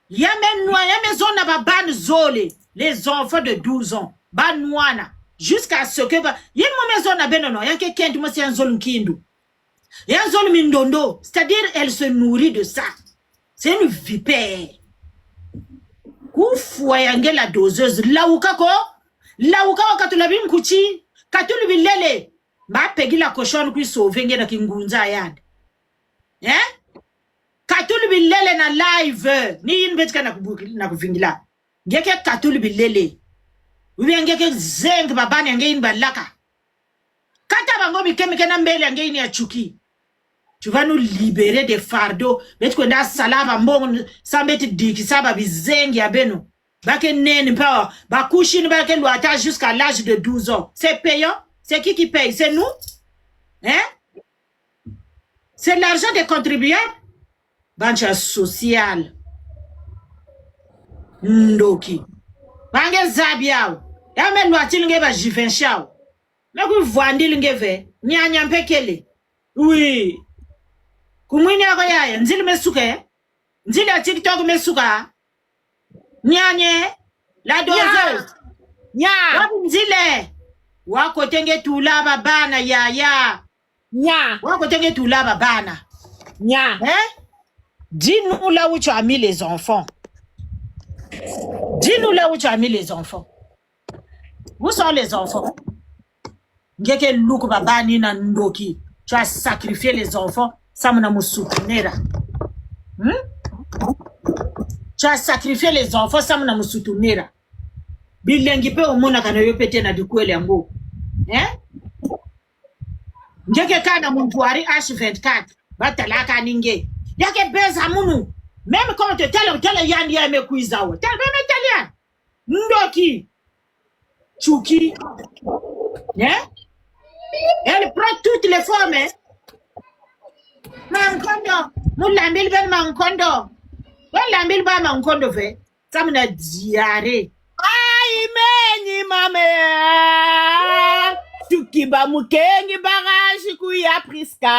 Il y a même noix, il y a maison na ban zole. Les enfants de 12 ans. Banouana. Jusqu'à ce que... Il y a une maison na benono. Il y a quelqu'un qui m'a dit un zone kindu. Il y a un zone mindondo. C'est-à-dire, elle se nourrit de ça. C'est une vipère. Koufouya yange la doseuse. Laoukako katulabi mkuchi. Katulubi lele. Ma pegi la cochonne qui sauve nge na kingunza yad. Katulubi lele na live. Ni invetka na kuvingila. Ngeke katulubi lele. Ubi ngeke zeng babani yange inba laka. Kata bangomi kemike na mbele yange ini ya chuki. Tu vas nous libérer des fardeaux. Mais tu connais salava mbong sambeti diki saba bizengi ya beno. Bake nene pa ba kushini bake luata jusqu'à l'âge de 12 ans. C'est payant? C'est qui paye? C'est nous? Hein? C'est l'argent des contribuables? Bancha social. Ndoki. Bange zabiao. Ya me luati linge ba jivenshao. Me ku vwandi linge ve. Nyanya mpekele. Oui. Kumwini yako yaya, nzili mesuke, nzili ya TikTok mesuka, nyanye, la dozeuse, wapi nzile, wako tenge tulaba bana yaya, wako tenge tulaba bana, dis-nous là où tu as mis les enfants, dis-nous là où tu as mis les enfants, où sont les enfants, ngeke luku babani na ndoki, tu as sacrifié les enfants, Samuna musutunera. Tu as sacrifié les enfants, Samuna musutunera. Bilengi pe omona kana yopete na dikwele yango. Ngeke kana muntu ari H24. Batalaka ninge. Yake beza munu. Même quand te tele yandi ya mekuizawa. Tele même italien. Ndoki. Chuki. Elle prend toutes les formes. Mankondo, mulambil ben mankondo. Lambil ba mankondo ve. Samuna diare. Ai meni mame. Chukiba mukengi barrage kuya priska.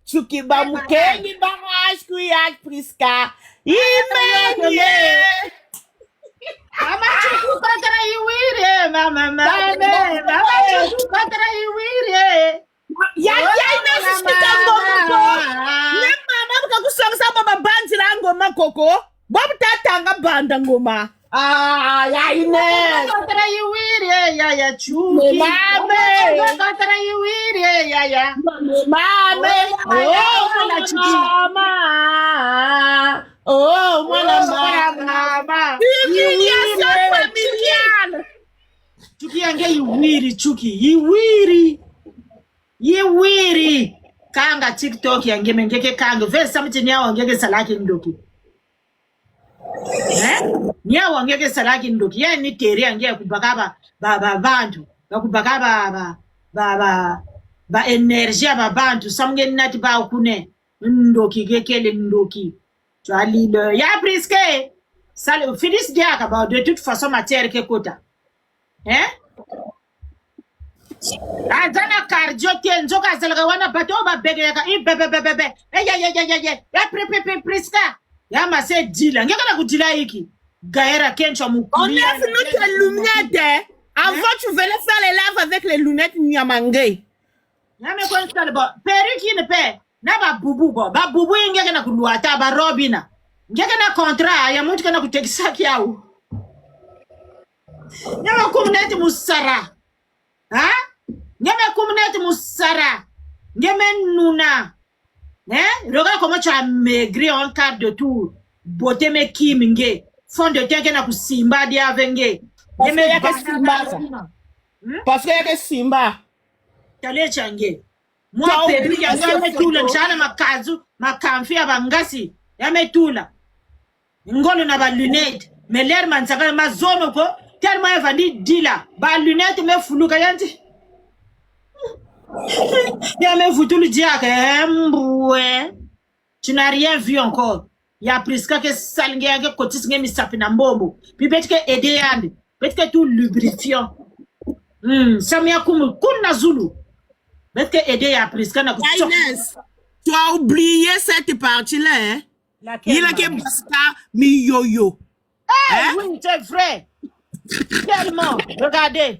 Chukiba mukengi barrage kuya priska. Imeni. Mama chuku patara iwire, mama chuku patara iwire. Ya inasishika ngoma. Ne mama bukakusongisa baba bandi la ngoma koko. Bobu tatanga banda ngoma. Ya ine. Patara iwire, ya chuki. Mame. Patara iwire, ya. Mame. Oh, mama. Humiliation familiale. Chuki yange iwiri, chuki. Iwiri. Kanga TikTok yange mengeke kanga. Vese samiti niya wangeke salaki ndoki. Niya wangeke salaki ndoki. Ya ni teri yange kubakaba bantu. Kubakaba ba energia bantu. Samge nati ba ukune. Ndoki gekele ndoki. Tu as lu le... Ya priske. Félix diaka ba de toute façon matière ke kota. Azana cardio tenzo ka zalga wana bato ba bege ya bebe. Ya priska. Ya mase dila. Ngeka na kudila hiki. Gaera kencho mukuli. On est notre lunette. Avant tu voulais faire les lives avec les lunettes Nyamangé. Yame kwa installe bo. Perruque ne pe. Na ba bubu bo. Ba bubu ingeke na kuluata ba robina. Ngeke na contrat ya muntu kana kutekisa kiau. Nyama kumneti musara. Ha? Nyama kumneti musara. Nyama nuna. Regarde comment tu as maigri en quart de tour. Beauté me kimenge. Fond de teint na kusimba dia venge. Parce qu'il y a que Simba. Tale change. Moi pepi ya ngame tula njana makazu, makamfi ya bangasi. Yame tula. Ngolo na ba lunette. Mais l'air man saka ma zone ko tellement evandi dila. Ba lunette me fuluka yanti. Yame futulu dia ke mboué. Tu n'as rien vu encore. Ya presque que salnge ya kotis nge misapi na mbombo. Puis peut-être que aider yandi. Peut-être que tout lubrifiant. Samia kumu kuna zulu. Peut-être que aider ya presque na Inès, tu as oublié cette partie-là, hein? Il a que basta mi yo-yo. Hein? Oui, c'est vrai. Tellement. Regardez.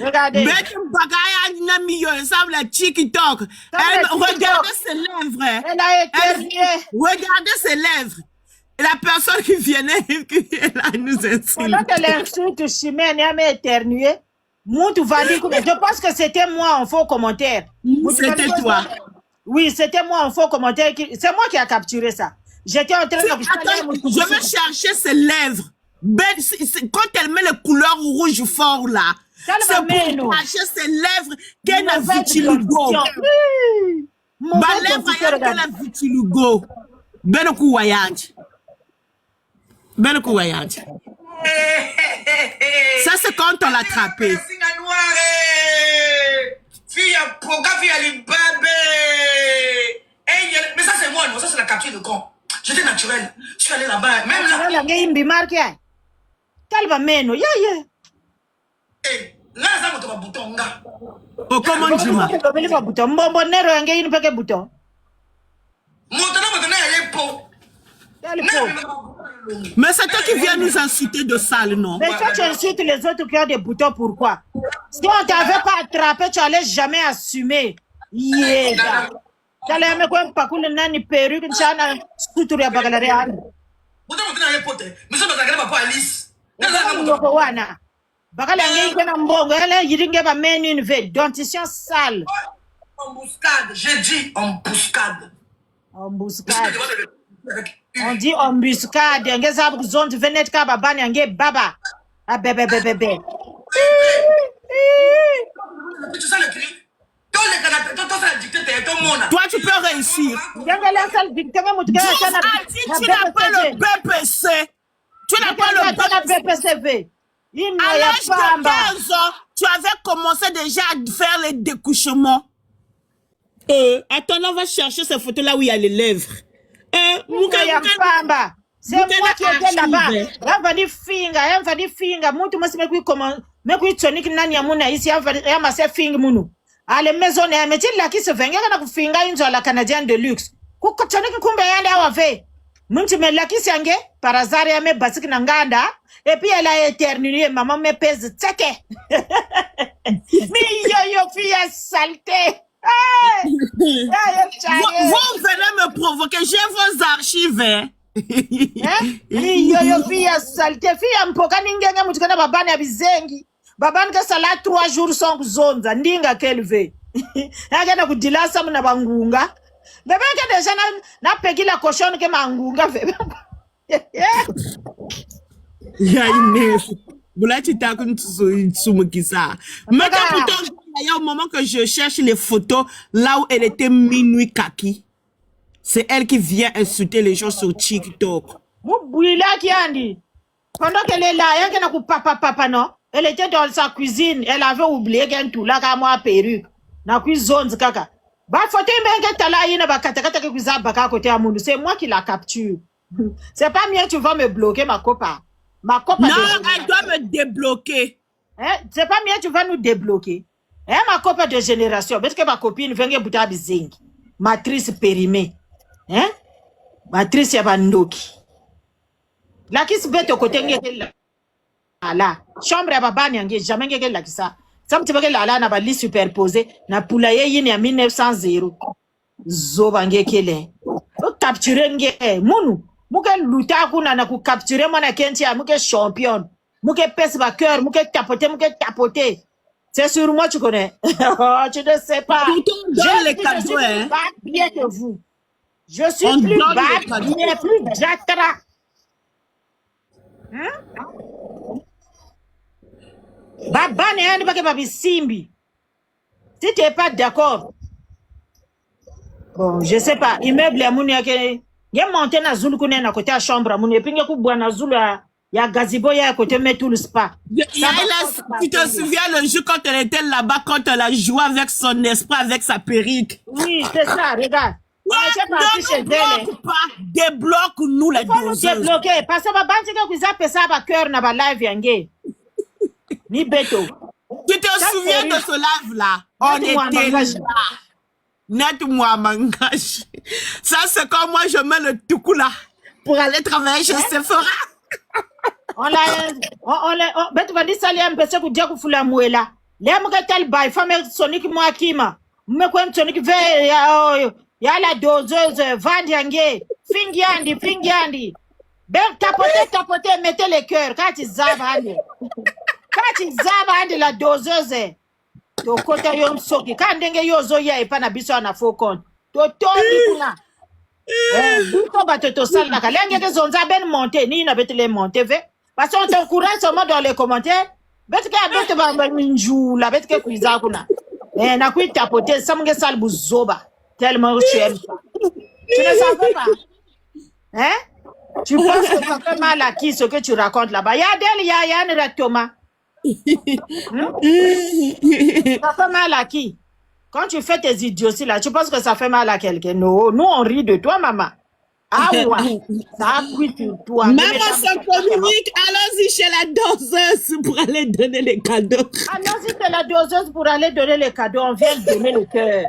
Regardez. Mais bagaya na mi yo, ça la TikTok. Regardez ses lèvres. Hein? Elle a éternué. Regardez ses lèvres. Et la personne qui venait, elle nous insulte. Pendant que l'insulte chimène a éternué, je pense que c'était moi en faux commentaire. C'était toi. Oui, c'était moi en faux commentaire. C'est moi qui a capturé ça. J'étais en train de... Attends, je vais chercher ses lèvres. Quand elle met le couleur rouge fort là, c'est pour cacher ses lèvres qu'elle a vitiligo. Ma lèvre qu'elle a vitiligo. Ben voyage. Ben voyage. Ça c'est quand on l'a attrapé. Mais ça c'est moi, non, ça c'est la capture de con. J'étais naturel. Je suis allé là-bas. Même là. Calme meno, ya. Eh, là ça me tombe bouton nga. Oh comment tu m'as? Bouton, bon nero yange une paquet bouton. Mais c'est toi qui viens nous insulter de sale, non? Mais toi tu insultes les autres qui ont des boutons, pourquoi? Si on t'avait pas attrapé, tu allais jamais assumer. Yeah. Tu allais me quoi pas cool nani perruque, chana suture ya bagalare ya. Bouton na pote. Mais ça va pas Alice. Wana. Bagala yange ikena mbongo, ele yiringe ba menu une ve dentition sale. Embuscade, j'ai dit embuscade. Embuscade. On dit embuscade, yange zabu zonde venet ka babani yange baba. Ah bébé. Tu sais le cri? Toi tu peux réussir. Yange la salle dicté même tu n'as pas le BPC. Tu n'as pas le BPCV. À l'âge de 15 ans, tu avais commencé déjà à faire les découchements. Attends, on va chercher ces photos là où il y a les lèvres. C'est moi qui étais là-bas. Elle va dire finger. Moutou moi c'est comment me kui tonique nani ya muna ici ya ma se finger munu. Ale maison ya metil la qui se venga kana ku finger inzo la canadienne de luxe. Ku tonique kumbe yande awa Munti me la qui sange par hasard ya me basiki na nganda. Et puis elle a éternué, maman me pèse tchèque. Mais yo fille saleté. Vous venez me provoquer, j'ai vos archives. Yo fille saleté, fille mpoka ningenga mutukana babani abizengi. Babani ka sala 3 jours sans zonza, ndinga kelve. Yagana kudilasa mna bangunga. Bébé que déjà na peki la cochonne que mangunga fait. Ya Inès, voilà tu t'as comme Tsumukisa. Maintenant pourtant, il y a un moment que je cherche les photos là où elle était minuit kaki. C'est elle qui vient insulter les gens sur TikTok. Moubouila qui a dit. Pendant qu'elle est là, elle est là papa non. Elle était dans sa cuisine, elle avait oublié qu'elle tout là comme moi perruque. Na cuisine kaka. Ba photo mbenge tala yina ba katakata ke kuza baka côté à mundu, c'est moi qui la capture. C'est pas mieux tu vas me bloquer ma copa. Ma copa. Non, elle doit me débloquer. Hein, c'est pas mieux tu vas nous débloquer. Hein, ma copa de génération, parce que ma copine vient buta bizing. Matrice périmée. Hein? Matrice ya bandoki. La qui se bête au côté ngeke là. Chambre ya babani yange jamais ngeke là ça. Ça me dit que là, na bali superposé, na poulaye yin ya 1900 zobange kele. O capturer nge, munu, muke luta kuna na ku capturer mwana kentia, muke champion, muke pèse ba cœur, muke tapoter. C'est sur moi, tu connais. Oh, tu ne sais pas. Donne les cadeaux, hein. Pas bien que vous. Je suis plus bas, bien plus jatra. Baba ne pas que babi simbi. Si tu n'es pas d'accord, bon, je sais pas, immeuble ya muni yake, ya monté na zulu kune na côté à chambre muni, puis ku bwa na zulu ya gazibo ya côté metou le spa. Tu te souviens le jour quand elle était là-bas, quand elle a joué avec son esprit, avec sa perruque? Oui, c'est ça, regarde. Ne bloque pas, débloque-nous les doseuses. Débloquer, parce que baba ntike kuzape ça ba cœur na ba live yange. Ni beto. Tu te souviens de ce live-là? On était là. Net-moi mangage. Ça, c'est quand moi je mets le toukou là pour aller travailler chez Sephora. Betu va dire ça, les mpese kudia kufula muela. Les mkatel bay, femme Sonic Mwakima. Mekwen Sonic ve ya la doseuse, vandiange, fingiandi. Ben tapoter, mettez les cœurs. Quand ils zavent, la doseuse. To kota yon soki. Quand denge yo zoya e pa na biso na faux compte. To toki kuna. Buto ba to sal na kalenge ke zonza ben monter ni na betele monter ve. Parce qu'on t'encourage seulement dans les commentaires. Bête que bête ba minjou la bête que kuiza kuna. Na kui tapoter samge sal buzoba. Tellement tu aimes ça. Tu ne savais pas. Hein? Tu penses que ça fait mal à qui ce que tu racontes là-bas? Ya ne Thomas. Ça fait mal à qui? Quand tu fais tes idioties là, tu penses que ça fait mal à quelqu'un? Non, nous on rit de toi, maman. Ah ouais, ça a pris sur toi. Maman se communique, allons-y chez la doseuse pour aller donner les cadeaux. Allons-y chez la doseuse pour aller donner les cadeaux. On vient de donner le cœur.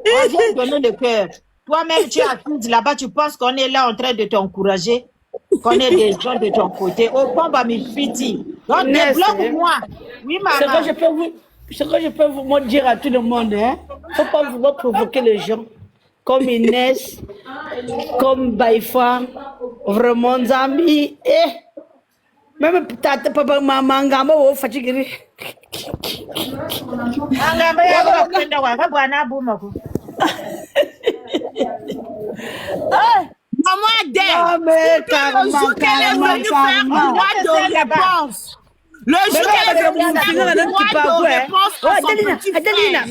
On vient de donner le cœur. Toi-même, tu es assise là-bas, tu penses qu'on est là en train de t'encourager? Qu'on est des gens de ton côté. Au combat, mes petits. Donc, débloque-moi. Oui, maman. Ce que je peux vous dire à tout le monde, hein. Faut pas vouloir provoquer les gens. Comme Inès, comme Baifa, vraiment Zambi, même tata, papa, maman, ngamba, ou fatigué. Maman Adèle, le jour qu'elle est venue faire un mois de réponse. Le jour qu'elle est venue faire un mois de réponse à son petit frère.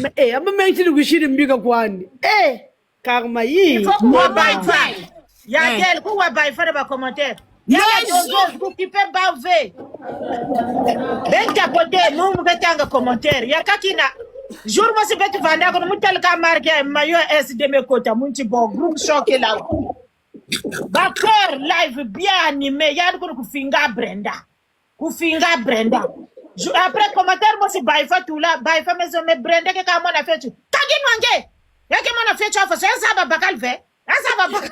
Karmaï. Yadel, où va faire des commentaires? Il y a des choses qui peuvent baver. Ben capoté, nous mettons un commentaire. Il y a quelqu'un jour moi c'est bête vanda quand nous tel cas marqué maillot S de mes côtés, mon petit bon groupe choqué là. Bakeur live bien animé, il y a de quoi kufinga Brenda. Après commentaire moi c'est Baifa tout là, Baifa mais Brenda que comment on a fait tu. Kagi mange. Ya que mon a fait tu as fait ça va bakal fait. Ça va bakal.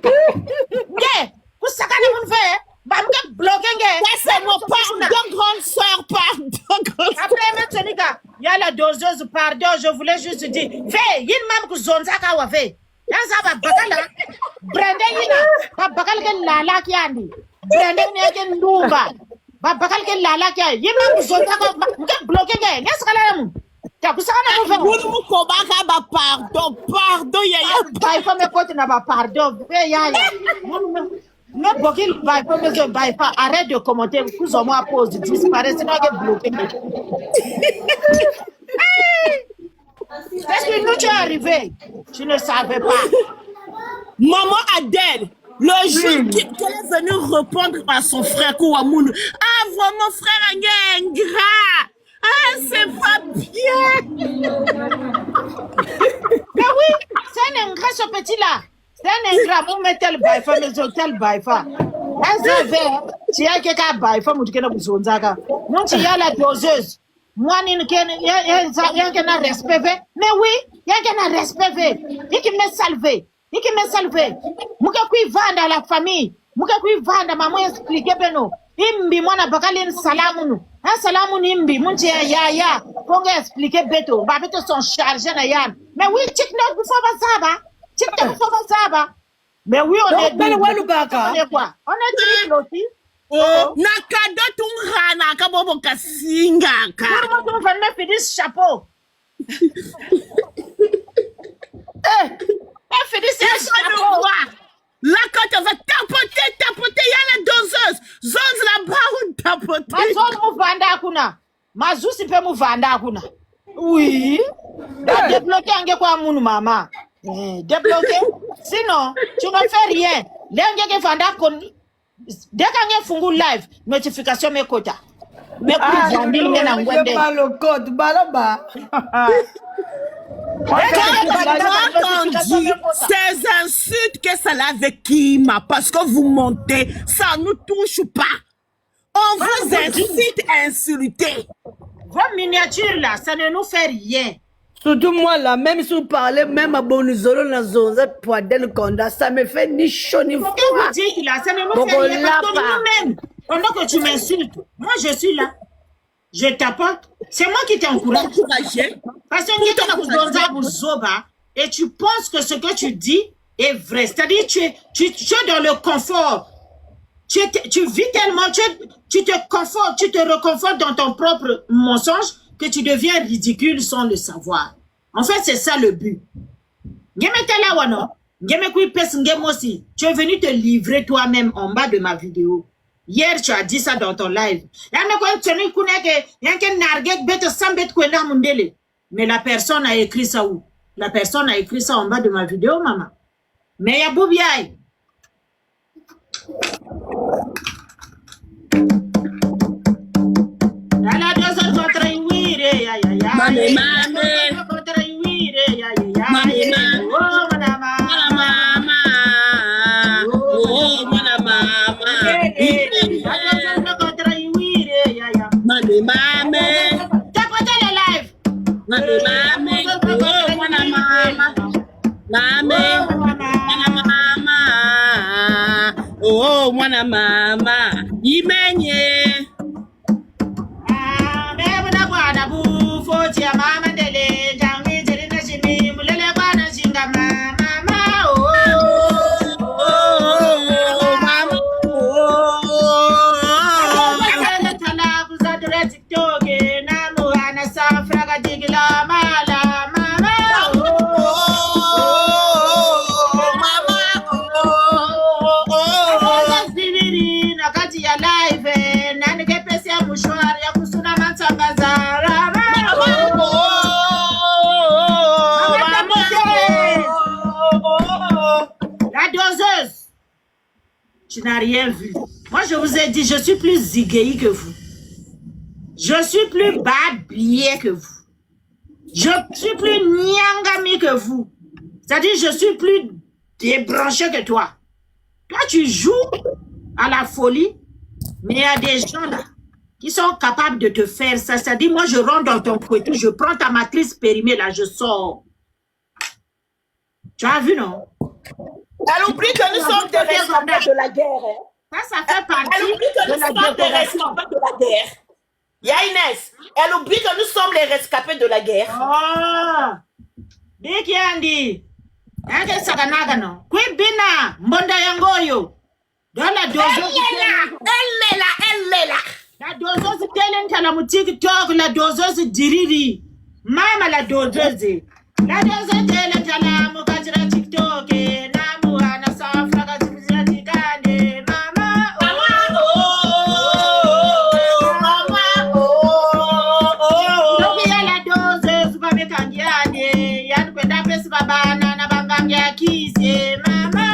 Yeah, vous sakane mon fait. Bah me bloquer c'est mon pardon grande soeur, pardon. Après maintenant il y a la doseuse pardon, je voulais juste dire fais yin mam ku zonza ka wa fait. Ya ça va bakala. Brenda yina ba bakal ke lala kiandi. Brenda ne ke ndumba. Ba bakal ke lala kia yin mam ku zonza ka me bloquer nge. N'est-ce que là mon ta ku sakana mo fait. Vous me combattre ba pardon yaya. Ba il faut me côté na ba pardon. Fais yaya. Mais pour qu'il va pas arrête de commenter, plus ou moins pause, disparaît, sinon il est bloqué. Qu'est-ce que nous tu es arrivé? Tu ne savais pas. Maman Adèle, le jour qu'elle est venue répondre à son frère Kouamoun, ah vraiment frère est ingrat. Ah c'est pas bien. Mais oui, c'est un ingrat ce petit là. C'est un ingrat, vous mettez le baifa, mais tel baifa. Tu as quelqu'un baifa, mais tu as besoin. Non, tu as la doseuse. Moi, il y a un respect. Mais oui, il y a un respect. Il qui me salvé. Moi, qui vend dans la famille. muke kuivanda mamu explique beno imbi mwana bakali salamu nu salamu ni imbi munche ya ponge explique beto ba beto sont chargés na yan mais oui TikTok before bazaba TikTok before bazaba mais oui on est quoi on est triple aussi na cadeau tungana ka bobo kasinga ka tout le monde va me faire chapeau chapeau là quand on va tapoter il y a la doseuse zone là-bas on tapoter mazone muvanda akuna mazusi pe muvanda akuna oui débloquer ange kwa munu mama débloquer sinon tu ne fais rien lenge ke vanda kon dès qu'ange fungu live notification me kota me kuzandi ngena ngwende le code balaba ces insultes que ça l'a avec Kima parce que vous montez, ça nous touche pas. On vous incite à insulter. Vos miniatures là, ça ne nous fait rien. Surtout moi là, même si vous parlez, même à Bonizolo dans Zonza Poadel Konda, ça me fait ni chaud ni froid. Ce que vous dites là, ça ne nous fait rien. Parce que nous-mêmes, pendant que tu m'insultes, moi je suis là. Je t'apporte. C'est moi qui t'ai encouragé. Parce que et tu penses que ce que tu dis est vrai. C'est-à-dire tu es dans le confort. Tu vis tellement, tu te confortes, tu te reconfortes dans ton propre mensonge que tu deviens ridicule sans le savoir. En fait, c'est ça le but. Tu es venu te livrer toi-même en bas de ma vidéo. Hier, tu as dit ça dans ton live. Mais la personne a écrit ça où? La personne a écrit ça en bas de ma vidéo, maman. Mais il y a Boubiaï. Oh, mwana mama, imenye. Tu n'as rien vu. Moi, je vous ai dit, je suis plus zigueï que vous. Je suis plus babier que vous. Je suis plus nyangami que vous. C'est-à-dire, je suis plus débranché que toi. Toi, tu joues à la folie, mais il y a des gens là qui sont capables de te faire ça. C'est-à-dire, moi, je rentre dans ton couette, je prends ta matrice périmée, là, je sors. Tu as vu, non? Elle oublie que nous sommes des responsables de la guerre. Hein? Ça fait partie Elle oublie que nous sommes des responsables de la guerre. Yainès, elle oublie que nous sommes les rescapés de la guerre. Oh! Diki Andi. Ake sakanaga no. Kwibina mbonda yangoyo. Dola dozo. Elle est là. La dozo talent la mu TikTok, la dozo diriri. Mama la dozo. La dozo talent la mu kajira TikTok. Namu ana safra kajira tikande. Mama Lokia la dozo subabe kangiane. Yadu kwenda pesi babana na bangamya kize. Mama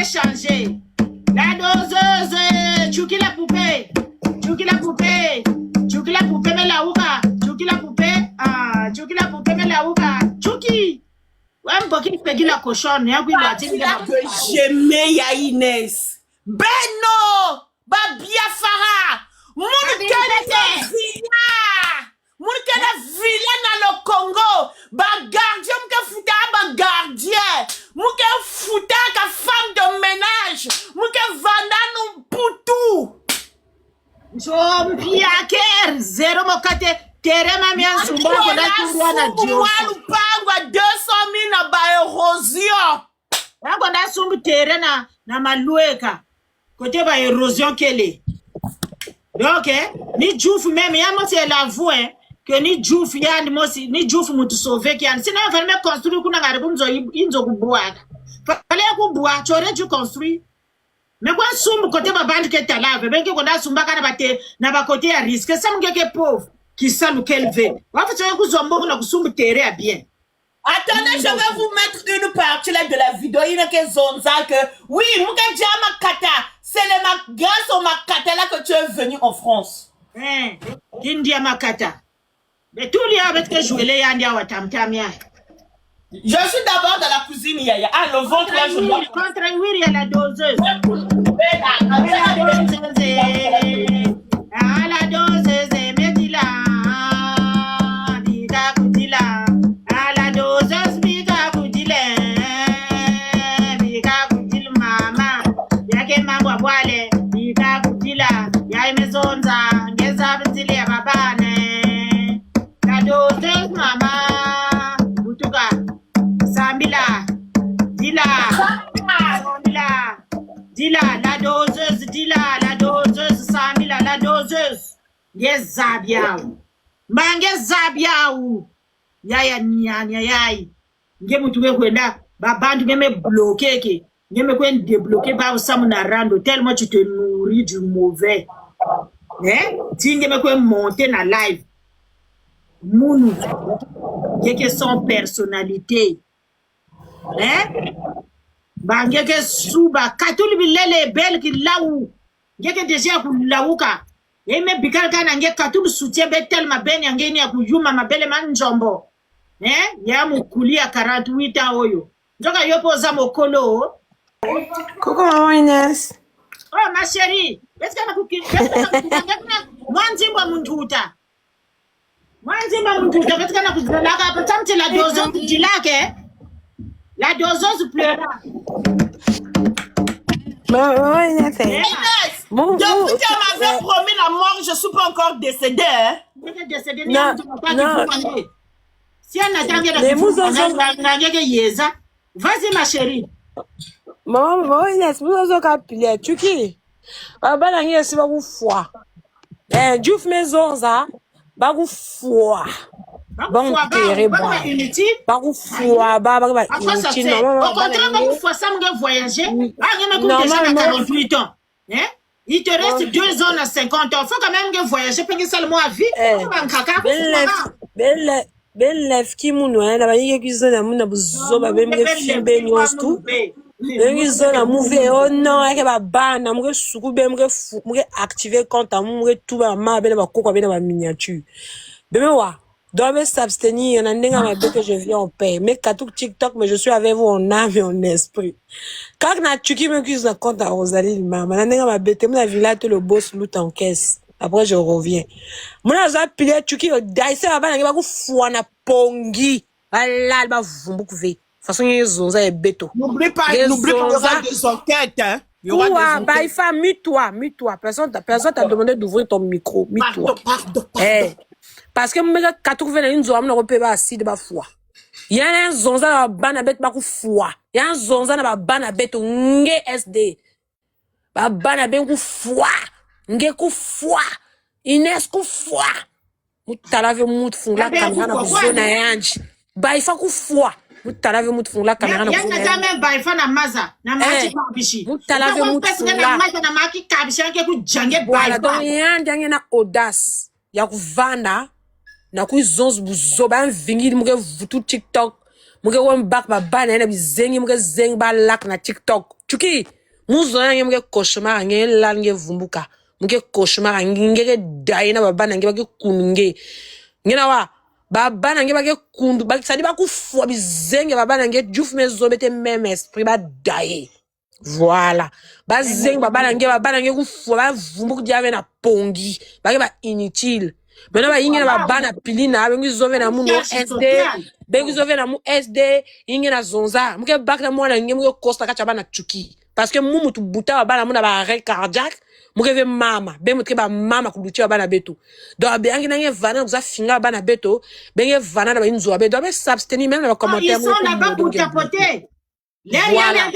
changer. La doseuse, tu qui la poupée, mais la ouka, tu qui la poupée, Même pour qu'il fait la cochonne, il y a qui l'a dit que j'aimais ya Inès. Beno, ba Biafara. Mon villa dans le Congo. Ba gardien, m'ke fouta ba gardien. M'ke fouta ka femme de ménage. M'ke vanda nous poutou. Jompiaker, zero mokate, terema mia sumba koda kuria na dio. Walu pangwa 200 000 na ba érosion. Koda sumbu terena na malueka. Côté ba érosion kele. Donc, ni djouf même, ya mo c'est la voix, que ni djouf ya ni mo ni djouf mutu sauver ki an. Sinon, il fallait me construire kuna ngare bunzo inzo kubwa. Fallait kubwa, tu aurais dû construire. Mais quand soum côté ba bande que t'as là, ben que konda sumba kana bate na ba côté à risque, ça m'geke pauvre qui ça nous qu'élevé. Va faire que zombo na kusumbu terre à bien. Attendez, je vais vous mettre une partie là de la vidéo. Il y a que Zonza que oui, Mouka Djama Kata, c'est grâce au Makata là que tu es venu en France. India Makata. Mais tout les avec que jouer les Yandia wa tam tam ya. Je suis d'abord dans la cuisine, Yaya. Ah, le ventre là, je dois. Contre oui, il y a la doseuse. Ah, la doseuse, mettila. Biga kutila. Ah, la doseuse, biga kutila. Biga kutil mama. Yake mambo wale. Biga kutila. Ya imezonza. Ngeza bitili ya babane. La doseuse mama. Butuka. Samila, Dila, Dila, la doseuse, Samila, la doseuse. Yes, Zabiaou. Mange Zabiaou. Yaya nyanya yai. Nge mutuwe kwenda, babandu ngeme bloqué ke. Ngeme kwen débloqué ba usamu na rando, tellement tu te nourris du mauvais. Ti ngeme kwen monter na live. Mounou. Ngeke son personnalité. Bangeke suba katuli bilele bel ki lawu ngeke deja ku lawuka yeme bikala kana nge katuli soutien be tellement ben ngeni akujuma mabele manjombo ya mukulia 48 ans oyo njoka yopoza mokolo. Coucou maman Inès. Oh ma chérie, est-ce que mwanzimba munduta est-ce que na kuzalaka hapa tamti la dozo dilake. La doseuse pleura. Maman Inès. Depuis qu'elle m'avait promis la mort, je ne suis pas encore décédée. Hein? Non. Si elle n'attend que vas-y ma chérie. Maman Inès, vous avez qu'à piller. Tu qui? Baba n'a rien, c'est pas vous foi. Diouf maison ça, pas vous foi. Bon, terrible. Pas vous foi, pas inutile. Au contraire, pas vous foi, ça me voyager. Ah, il me coûte déjà 48 ans. Il te reste 2 ans à 50 ans. Il faut quand même voyager pour que ça le mois à vie. Ben lef ki mounou, la ba yike ki zona moun na buzo ba ben me filmbe nyos tout. Ben ki zona mouve oh non, eke ba bana mouke soukou ben mouke activer compte mouke tout ba ma ben ba koko ben ba miniature. Ben wa, doit s'abstenir, on a ndenga ma que je viens en paix. Mais katouk TikTok, mais je suis avec vous en âme et en esprit. Quand na tuki me cuise na compte à Rosalie maman, na ndenga ma bête, mon villa te le boss loot en caisse. Après, je reviens. Mon azar pile tuki o daise ba na ba ku fwa na pongi. Ala ba vumbu kuve. Façon ils est béto. N'oublie pas, il y aura des enquêtes, hein. Il y aura des enquêtes. Bah, il faut mute-toi. Personne t'a demandé d'ouvrir ton micro. Mute-toi. Pardon. Parce que moi, quand tu fais une zone, on ne peut pas assis de ma foi. Il y a un zonza na bana bête ba ku foi. Il y a un zonza na bana bête nge SD. Ba bana bête ku foi. Nge ku foi. Inès ku foi. Mutalave mut fun la caméra na zona yanji. Ba il faut ku foi. Mutalave mut fun la caméra na zona. Ya jamais ba il faut na maza. Na maji kabishi. Mutalave mut fun la. Na maza na maki kabishi anke ku jange ba. Voilà, donc yanji na audace. Ya ku vanda. Na ku zonz buzo ba vingi muke vutu TikTok. Muke won back ba bana na bizengi muke zeng ba lak na TikTok. Chuki. Muzo yange muke cauchemar nge la nge vumbuka. Muke cauchemar nge daina ba bana nge ba ke kununge. Ngena wa baba nange bake kundu sadi bakufwa bizenge baba nange Diouf mezo bete même esprit badaye voilà bazenge baba nange kufwa bavumbu kudiave na pongi bake ba inutile maintenant ba yinge na baba na pilina bengi zove na muno SD bengi zove na mu SD yinge na zonza muke bak na mwana nge muke costa kacha bana chuki parce que mumu tu buta baba na muna ba arrêt cardiaque muke ve mama be muke ba mama kulutia bana beto donc bengi nange vana kuza finga bana beto bengi vana na ba inzo beto be s'abstenir même na commentaire ils sont là-bas pour tapoter. Voilà.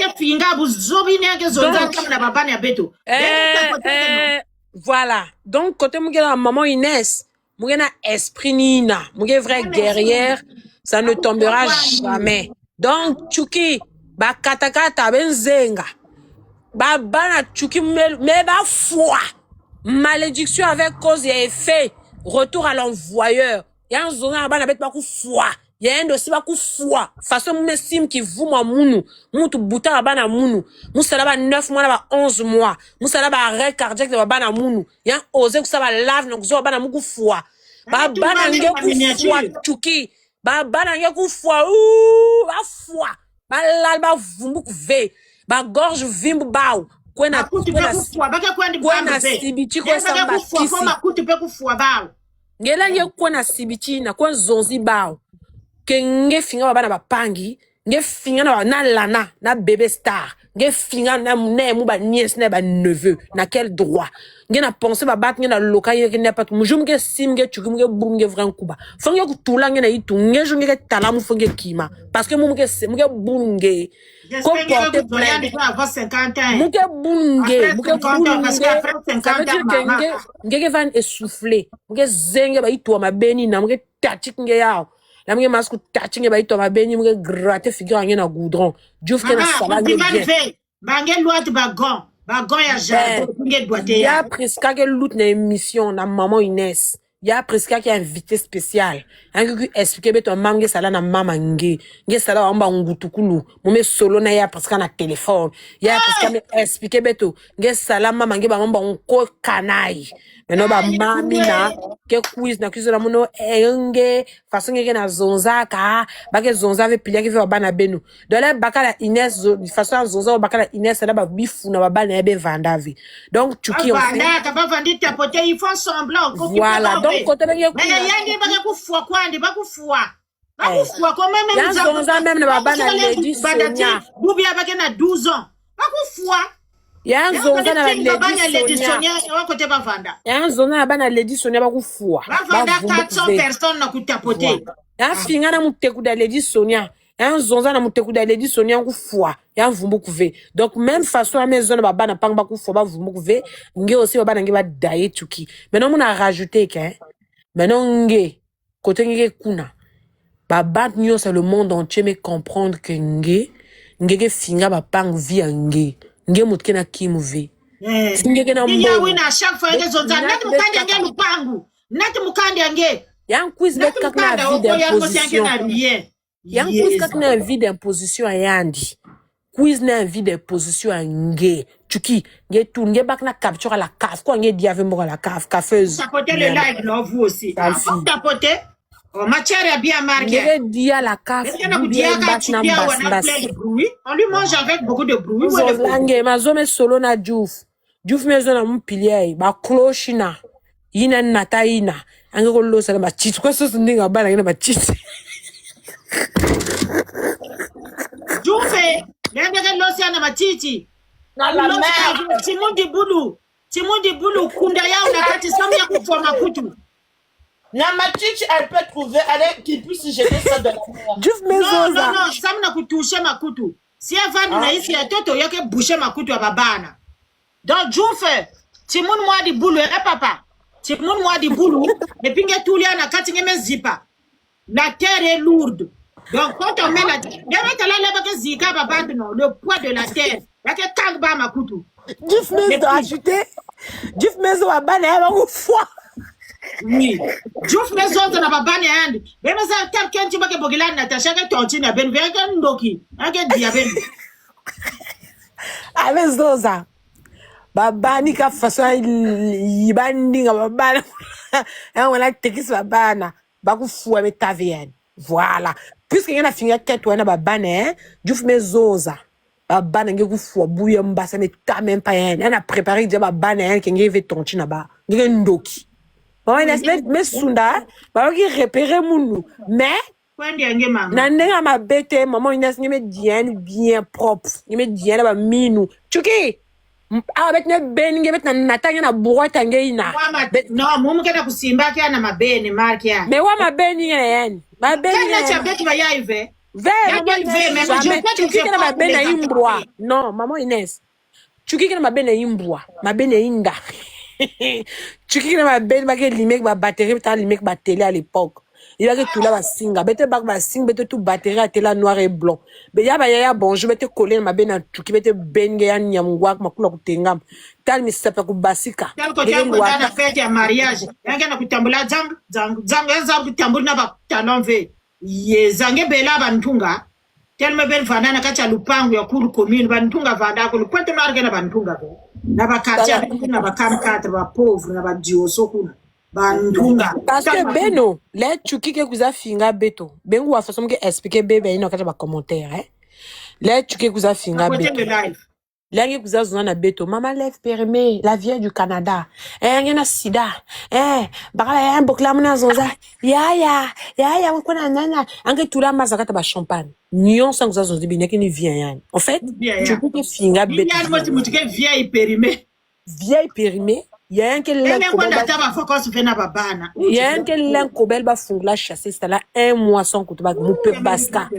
Voilà. Donc, côté la maman Inès, na esprit Nina, vraie guerrière, ça ne tombera jamais. Donc, Chuki, ba katakata, ben zenga, ba bana Chuki, mais ba foi, malédiction avec cause et effet, retour à l'envoyeur. Y'a un zona, ba na bet ba ku foi. Il y a un dossier qui foi façon mon sim qui vous moi mounou moutou bouta bana mounou moussala ba 9 mois ba 11 mois moussala ba arrêt cardiaque ba bana mounou il y a osé que ça va lave donc zo bana muku foi ba bana nge ku foi chuki ba bana nge ku foi ou ba foi ba lal ba vumbu ve ba gorge vimbu baou kwena sibiti ko samba kisi ngela nge kwena sibiti na kwa zonzi baou que nge finga baba na bapangi nge finga na lana na bébé star nge finga na mu ba nièce na ba neveu na quel droit nge na penser ba bat nge na lokaye ke n'importe mujum nge sim nge chuku nge bum nge vran kuba fonge ku tula nge na itu nge junge ke talamu fonge kima parce que mu nge bunge ko porter plainte avant 50 ans mu nge bunge ça veut dire que nge van essouffler nge zenge ba itu ma beni na nge tachik nge yao la mge masku tachinge ba ito mabeni mge gratte figure ngena na goudron Diouf ke na sala nge bien bange loite bagon ya jardin nge doite ya presque que lout na émission na maman Inès ya presque qui invité spécial angi expliquer beto mamge sala na mama nge sala amba ngutukulu mume solo na ya presque na téléphone ya presque me expliquer beto nge sala mama nge ba ngomba nko kanai meno ba mami na ke quiz na quiz na muno enge façon nge na zonza ka ba ke zonza ve pilia ke ve bana benu donc là bakala Inès façon zonza bakala Inès na ba bifu na ba bana be vandave donc tu qui on fait ka ba vandi tapoter ils font semblant voilà donc côté ben mais yangi ba ku fwa kwandi ba ku fwa comme même zonza même na ba bana lady Sonia bubia ba ke na 12 ans ba ku fwa ya zonza na lady Sonia côté ba vanda ya zonza na bana lady Sonia ba ku fwa ba vanda 400 personnes na ku tapoter ya finga na muteku da lady Sonia ya zonza na muteku da lady Sonia ku fwa ya vumbu kuve donc même façon à maison ba bana pang ba ku fwa ba vumbu kuve nge aussi ba bana nge ba daye tuki maintenant on a rajouté que maintenant nge côté nge kuna ba bat nyo c'est le monde entier mais comprendre que nge ke finga ba pang via nge mutke na kimuve singe na mbo ya wina chaque fois nge zonza nati mukandi nge lupangu nati mukandi nge ya quiz bet kak na vie d'imposition ya quiz kak na vie d'imposition ayandi quiz na vie d'imposition nge tuki nge tout nge bak na capture à la caf quoi nge diave mo la caf cafeuse tapoter le live là vous aussi tapoter oh matière bien marquée nge dia la caf on lui mange avec beaucoup de bruit langue mazome solo na Diouf mezo na mpilier ba clochina yina nataina ange ko lo sala ba chiti ko so ndinga bana ngina ba chiti Diouf nenge lo sala na chiti na la mère Timondi Boulou kunda yao na kati samu ya kufoma kutu na machichi elle peut trouver qu'il puisse jeter ça dans la mer. Diouf mezo non samu na kutushe makutu si avant na isi ya toto yake boucher makutu ya babana donc Diouf Timoun moi di Boulou papa Timoun moi di Boulou et puis nge tulia na kati ngeme zipa la terre est lourde donc quand on met la zika non le poids de la terre yake kangba makutu Diouf mezo ajouté Diouf mezo abana ya ba foi oui Diouf mezo na babane and même ça quelqu'un tu bake bogilana Natasha ke tontina ben veka ndoki ake diaben avec zoza babani ka façon yibandi nga babana on la tekisi babana baku fou avec ta VN. Voilà. Puisque y en a fini à quête ou en a babane, du fou mes zoza. Babane nge ku fou bouille mbasa mais ta même pas en. On a préparé déjà babane qui nge veut tonchi na ba. Nge ndoki. Bon, on a mais sunda, ba qui repérer mounou. Mais Nandega ma bête, maman Inès, ni me dienne bien propre. Ni me dienne ba minou. Chuki. Ah, bet ne ben nge bet na natanya na boîte ngeina. No, mumu kena kusimba kia na mabene markia. Mais wa ma ben ni yen. Ma ben ni. Kana cha beti ba yaive. Ve, maman Chuki kena ma ben na imbwa. Non, maman Inès. Chuki kena ma ben na imbwa. Ma ben na inda. Chuki kena ma ben ba ke limek ba batterie, ta limek ba télé à l'époque. Il a que tout là va singa, bete bak va sing, bete tout batterie à télé noir et blanc. Mais ya bonjour, bete coller ma ben na tuki, bete benge ya nyamwak makula kutengam. Tal mi sepa ku basika. Tel ko tangu na fête ya mariage. Yanga na kutambula zang ya kutambula na ba talonve. Ye zange bela bantunga. Tel me ben vana na kacha lupangu ya kuru commune bantunga vanda ko kwente marge na bantunga ko. Na ba kacha na ba kam 4 ba pauvre na ba dioso kuna. Parce que Beno, les Chuki que vous avez finga beto. Ben ou a façon que expliquer bébé ino kacha ba commentaire hein. Les Chuki que vous avez finga beto. Les que vous avez na beto. Maman lève permet la vieille du Canada. Ngena sida. Bakala bokla mona zonza. Ya kona nana. Ange tula mazakata ba champagne. Nyon sang vous avez bien que ni vient. En fait, Chuki que finga beto. Il y a moi tu vieille périmée. Vieille périmée. Il y a un qui l'un kobel ba fungla chasser c'est là un mois sans kutuba mupe baska.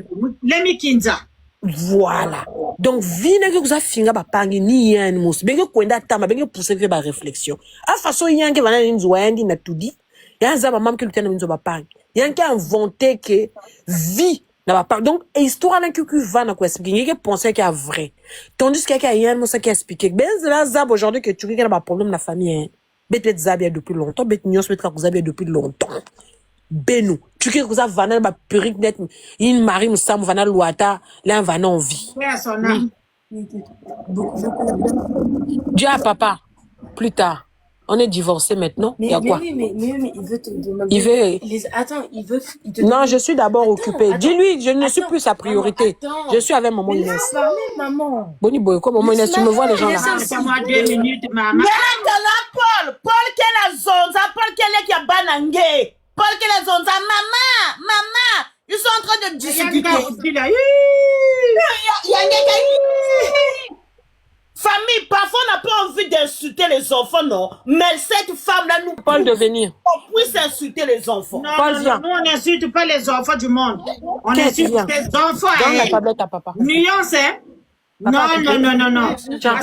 Voilà. Donc vine que vous a finga ba pangi ni yen mus benge kwenda tama benge pousser que ba réflexion. A façon yange vana nzo yandi na tudi. Yanza ba mam que lutena nzo ba pangi. Yange inventé que vie na ba pangi. Donc histoire là que va na quoi expliquer que penser qu'il y a vrai. Tandis qu'il y a rien moi ça qui expliquer. Ben là zab aujourd'hui que tu as pas problème la famille. Bête zabia depuis longtemps, bête nyos bête ka zabia depuis longtemps. Benu, tu que vous avez vanal ba perruque net, une marie me sam vanal luata, là vanal en vie. Dis à papa, plus tard. On est divorcés maintenant. Il y a quoi? Mais il veut te demander. Il veut. Attends, il te Non, je suis d'abord occupée. Dis-lui, je ne suis plus sa priorité. Attends. Je suis avec maman Inès. Maman. Boni boy, quoi, maman Inès, tu me vois les gens là. Laisse-moi 2 minutes, maman. Paul qu'elle a zonza, Paul qu'elle est qui a banangé. Paul qu'elle a zonza, maman, ils sont en train de discuter. Famille, parfois on n'a pas envie d'insulter les enfants, non. Mais cette femme-là nous Paul de venir. On puisse insulter les enfants. Non, Paul, viens. nous on n'insulte pas les enfants du monde. On insulte viens. les enfants. Donne la tablette à papa. Nuance, hein? Papa, Non. Tiens.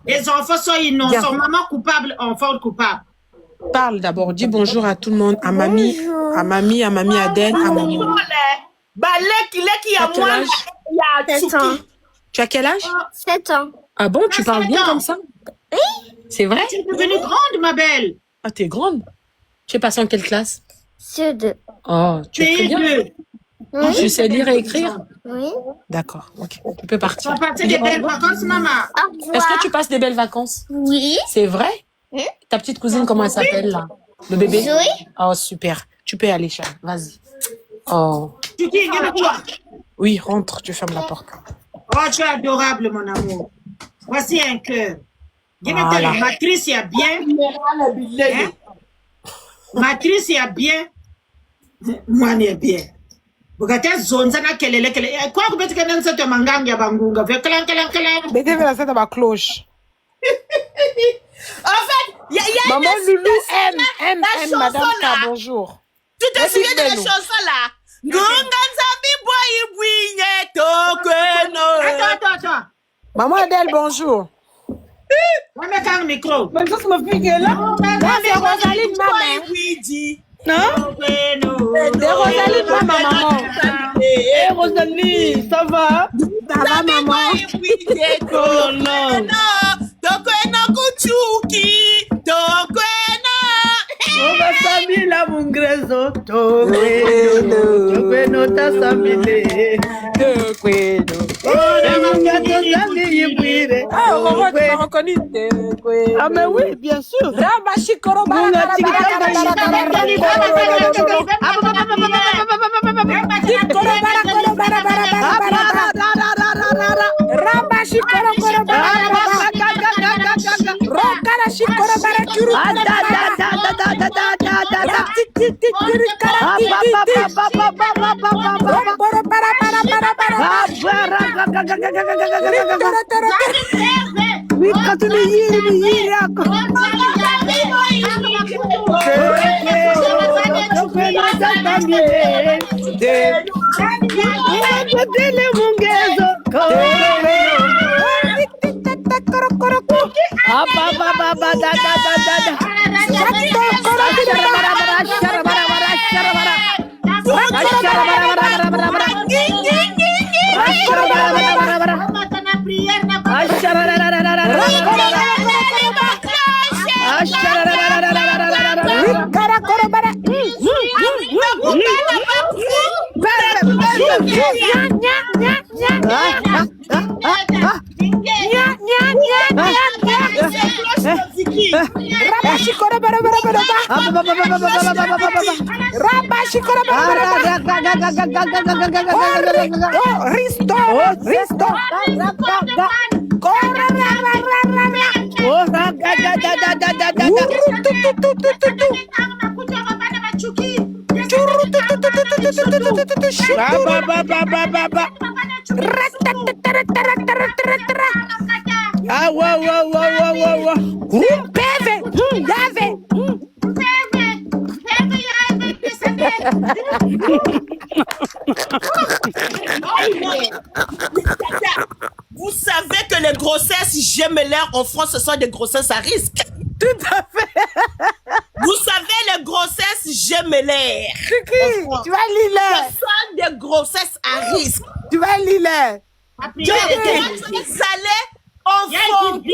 Les enfants sont innocents. Maman coupable, enfant coupable. Parle d'abord. Dis bonjour à tout le monde. À mamie, à mamie Adèle, à mamie. Qui a moins, il y a 7 ans. Tu as quel âge? 7 ans. Ah bon, tu parles bien comme ça? C'est vrai? Tu es devenue grande, ma belle. Ah, t'es grande. Tu es passée en quelle classe? CE2. Oh, tu es très bien. Oui. Tu sais lire et écrire? Oui. D'accord, ok. Tu peux partir. Tu vas passer des belles vacances, maman. Est-ce que tu passes des belles vacances? Oui. C'est vrai? Oui. Ta petite cousine, comment elle s'appelle là? Le bébé? Zoé. Oh, super. Tu peux y aller, Charles. Vas-y. Oh. Tu dis, toi. Oui, rentre, tu fermes la porte. Oh, tu es adorable, mon amour. Voici un cœur. Voilà. Matrice, il y a bien. Hein? Matrice, il y a bien. Moi, il y a bien. Bukate zonza na kelele. Quoi que tu aies cette mangang ya bangunga. Fais clan. Mais t'es la tête à ma cloche. En fait, il y a Maman Loulou aime chanson Madame K, là. bonjour. Tu te souviens de la chanson là? Attends. Maman Adèle, bonjour. On met quand le micro. Mais ça me fait que là. C'est Rosaline, maman. Non? C'est Rosaline, maman. Eh, Rosalie, ça va? Ça va, maman. Oh non. On va s'amener la mungrezo. Toqueno ta s'amener. Oh, Ah, on m'a reconnu. Ah, mais oui, bien sûr. Rabashikoro Ah, wow. Vous savez que les grossesses gémellaires en France, ce sont des grossesses à risque. Tout à fait. Vous savez, les grossesses gémellaires. Tu vas lire. Ce sont des grossesses à risque. Tu vas lire. Vous allez enfants le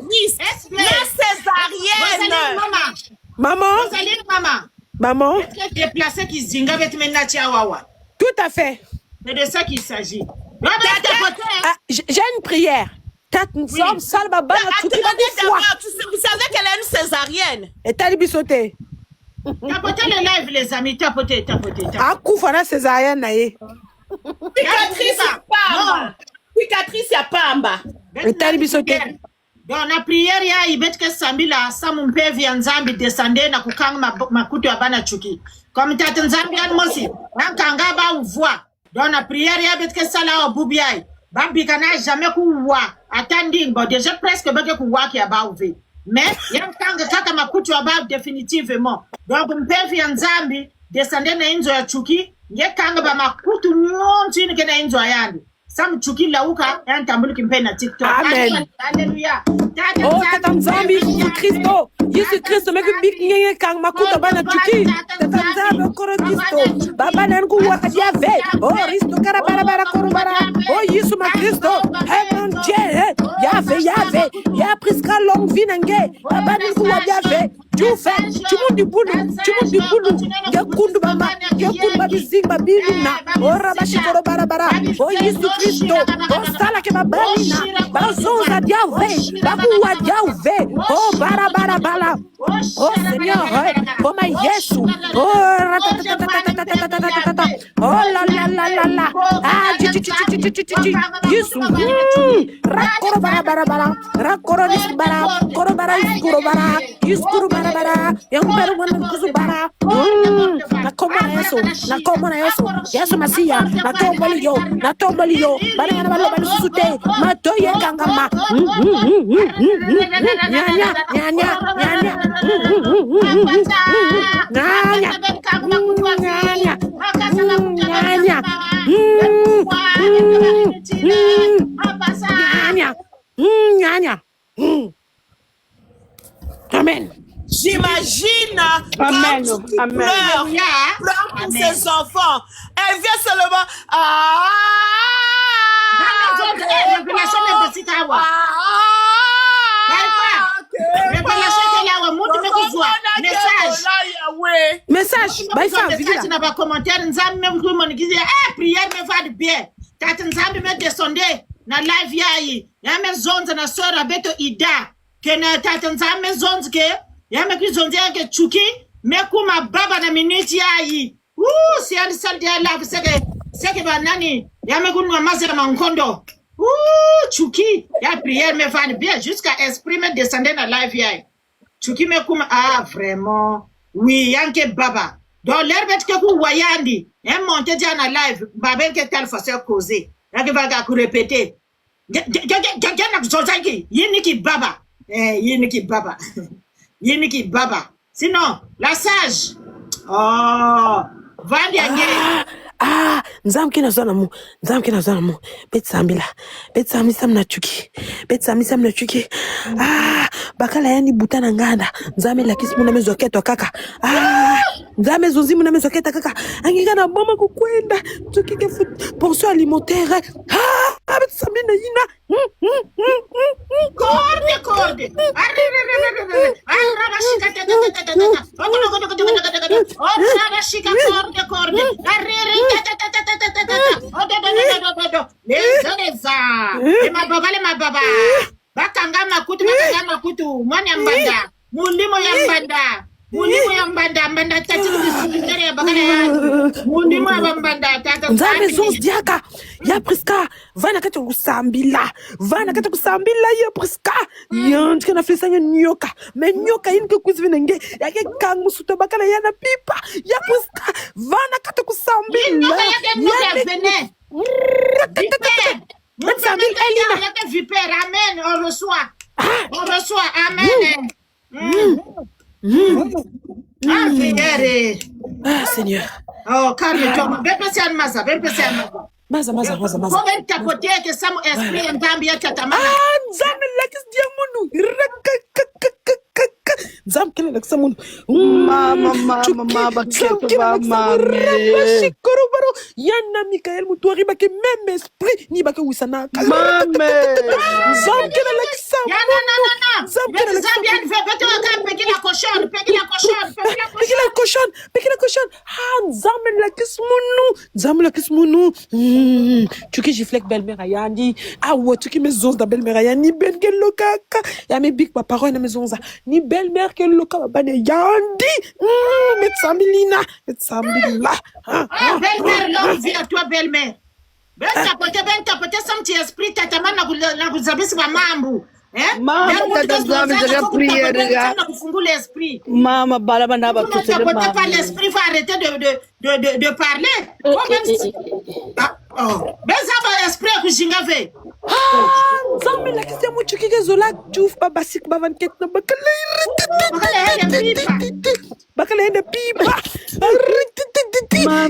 risque. La césarienne. Maman. Déplacer qui zinga avec mes chihuahua. Tout à fait. C'est de ça qu'il s'agit. J'ai une prière. Vous savez qu'elle est une césarienne. Et t'as dit sauter. Tapotez le live, les amis. Tapotez. Ah, koufana césarienne, naïe. Cicatrice, y'a pas en bas. Et t'as dit sauter. Dans la prière, il y a que Sambila, Samun Pevi and Zambi descendait na kukang makutu abana chuki. Comme Tatan Zambian Mosi, Rankangaba ou voix. Dans la prière, il y a que Sala ou Boubiaï. Bambi kana jamais kouwa. Attending, bon, déjà presque beke kouwa qui a baouvé. Mais, il y a un kaka makutu abab définitivement. Donc, Pevi and Zambi descendait na inzo ya chuki. Ye kanga ba makutu nyonti ni kena inzo ayandi. Sam chuki lauka yan tambulu kimpena TikTok. Amen. Alléluia. Oh, Tata Nzambi, Jésus Christo. Jésus Christo, mec, big nye kang makuta bana chuki. Tata Nzambi, koro Christo. Baba nangu wakadiave. Oh, Risto karabara korobara. Oh, Jésus ma Christo. Hey, mon Dieu. Yave. Ya presque longue vie nange. Baba nangu wakadiave. Tu montes du boulot. Yakundu baba. Yakundu babi zingba biluna. Oh, rabashi korobara. Oh, Jésus Christo. Oh, sala ke babalina. Bazoza diave. Babu wadiave. Oh, bara. Oh, Seigneur. Oh, ma Yesu. Oh, oh, la. Ah, Yesu. Rakoro bara. Rakoro nisbara. Koro bara iskurobara. Iskurobara. Yang baru wana kuzubara. Na koma na Yesu. Yesu Masia. Na tomboli yo. Bara yana balo balo susute. Matoye kangama. Nyanya. Amen. J'imagine quand tu pleures pour ses enfants. Elle vient seulement. Message. Dans les commentaires, Nzambi me prière me va de bien. Tata Nzambi me descendait. na live yayi yame zonza na sora beto ida kena tata nzame zonzi ke yame kizonzi yake chuki mekuma baba na miniti yayi si andi saldi ya live seke banani yame kunwa mazera mankondo chuki ya prière me vani bien jusqu'à exprimer descendre na live yayi chuki mekuma vraiment oui yanke baba donc l'herbet ke ku wayandi monte dia na live baben ke telle façon causer yake vaga ku répéter gana kuzozangi yiniki baba yiniki baba yiniki baba sinon la sage vandi yange nzamke na zona mu betsambi samna chuki bakala yani butana nganda nzame la kisi muna mezo keto kaka nzame zonzi muna mezo keta kaka angikana boma kukwenda tukike portion alimentaire betsambi na yina corde mababa bakanga makutu mwana mbanda mulimo ya mbanda tati kusikere bakana mulimo ya mbanda tata nzame zonzi diaka ya priska vana kati kusambila ya priska yanti kana flesanya nyoka me nyoka yinke kuzivina nge yake kangu suto bakana yana pipa ya priska vana kati kusambila ya vene Vipère, amen, on reçoit, amen. Seigneur. Oh, calme-toi, maza. Maza. Comment tapoter que ça mon esprit entambia tatamana? Nzame lakis diamonu. Nzame kele lakis diamonu. Mama, baketo ba mame. Korobaro yana Mikael mutuari bake même esprit ni bake wisana. Mame. Nzame kele lakis diamonu. Non. Nzame bien veut beto ka peki la cochon. Nzame lakis munu. Tu qui giflek belle-mère ayandi. Tu qui me zonze da belle-mère ayandi ben ke lokaka. Ya me big papa na me zonza. Ni belle-mère ke loka ba ne yandi. Metsambilina. Belle-mère, l'homme vient à toi, belle-mère. Ben tapoter son petit esprit, tatama na kuzabisi wa mambo. Mama, Mama, balabana ba tout le monde. Pas l'esprit, faut arrêter de parler. Esprit que j'ingave. Zambi la kisi mu chukike zola juf baba sik bavan ket na bakale hende pipa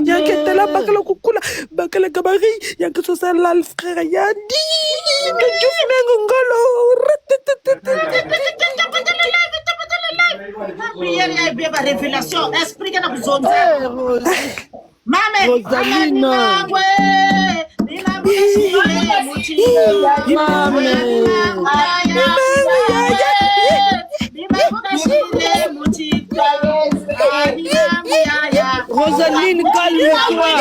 yankete la bakala kukula bakala kabari yanketo sa lal frère yandi juf mengongolo prière ya révélation esprit kana kuzonza mame Rosaline, calme-toi.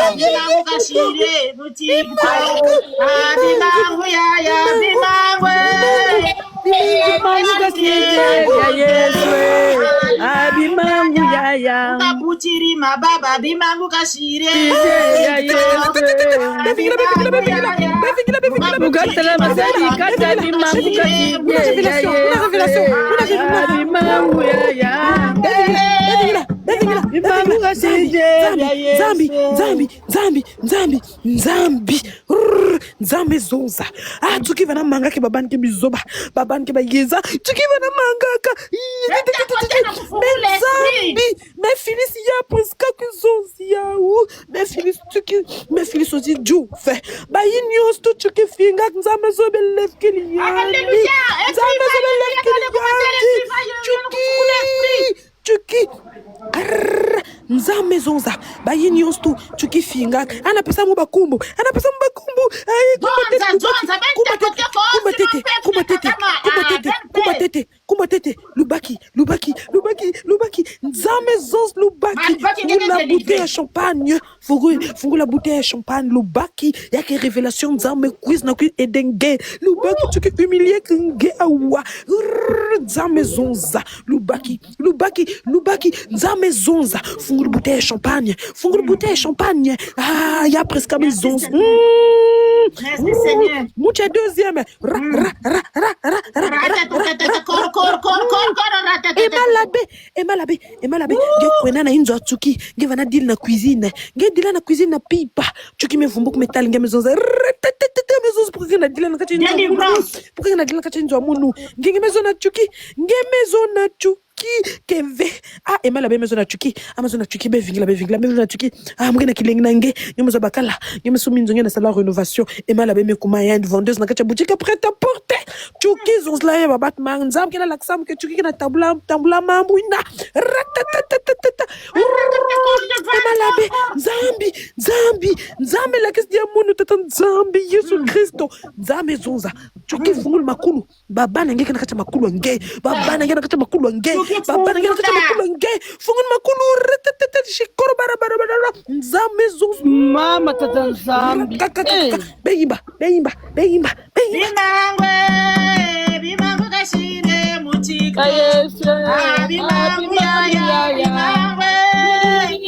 Abimangu yaya Kabutiri mababa bimangu kashire Bugatala masari kata bimangu Nzambe zonza. Tukiva na manga ke baban ke bizoba, baban ke bayeza, tukiva na manga ka. Mais Phyllis ya presque que zonzi ya ou, mais Phyllis aussi Dieu fait. Ba yinios to tuki finga nzambe zo belef ke li. Alléluia. Nzambe zo belef ke li. Tuki nzambe zonza bayini yonstu tuki finga anapesa mu bakumbu kumba tete lubaki nzambe zonz Lubaki, fungula bouteille à champagne. Fungula bouteille à champagne. Lubaki, yake révélation nzame quiz na quiz edenge. Lubaki, tu que humilié kenge awa. Nzame zonza. Lubaki, nzame zonza. Fungula bouteille à champagne. Fungula bouteille à champagne. Ah, y a presque mes zonza. Merci Seigneur. Mucha deuxième. Emalabe. Nge kwena na inzo atsuki. Nge vana deal na cuisine. Nge deal na cuisine na pipa. Chuki me vumbuku metal nge mezonza. Mezonza pourquoi na deal na kachi inzo. Pourquoi na deal na kachi inzo amunu. Nge mezona chuki. Keve emalabe mezona chuki amazona chuki bevingla mezona chuki mugena kilengna nge ngemezo bakala ngemeso minzonge na sala rénovation emalabe mekuma ya vendeuse na kacha boutique prête à porter chuki zonsla ya babat manzam kena laksam ke chuki na tabula mambuina emalabe nzambi la kesi ya munu tata nzambi Yesu Kristo nzambe zonza chuki fungul makulu babana nge kana kacha makulu nge babana nge kana kacha makulu nge babana nge kacha makulu nge fungul makulu retetete shikoro bara nzambe zonza Mama tata nzambi beimba Bimangwe kashine mutika Yesu bimangwe ya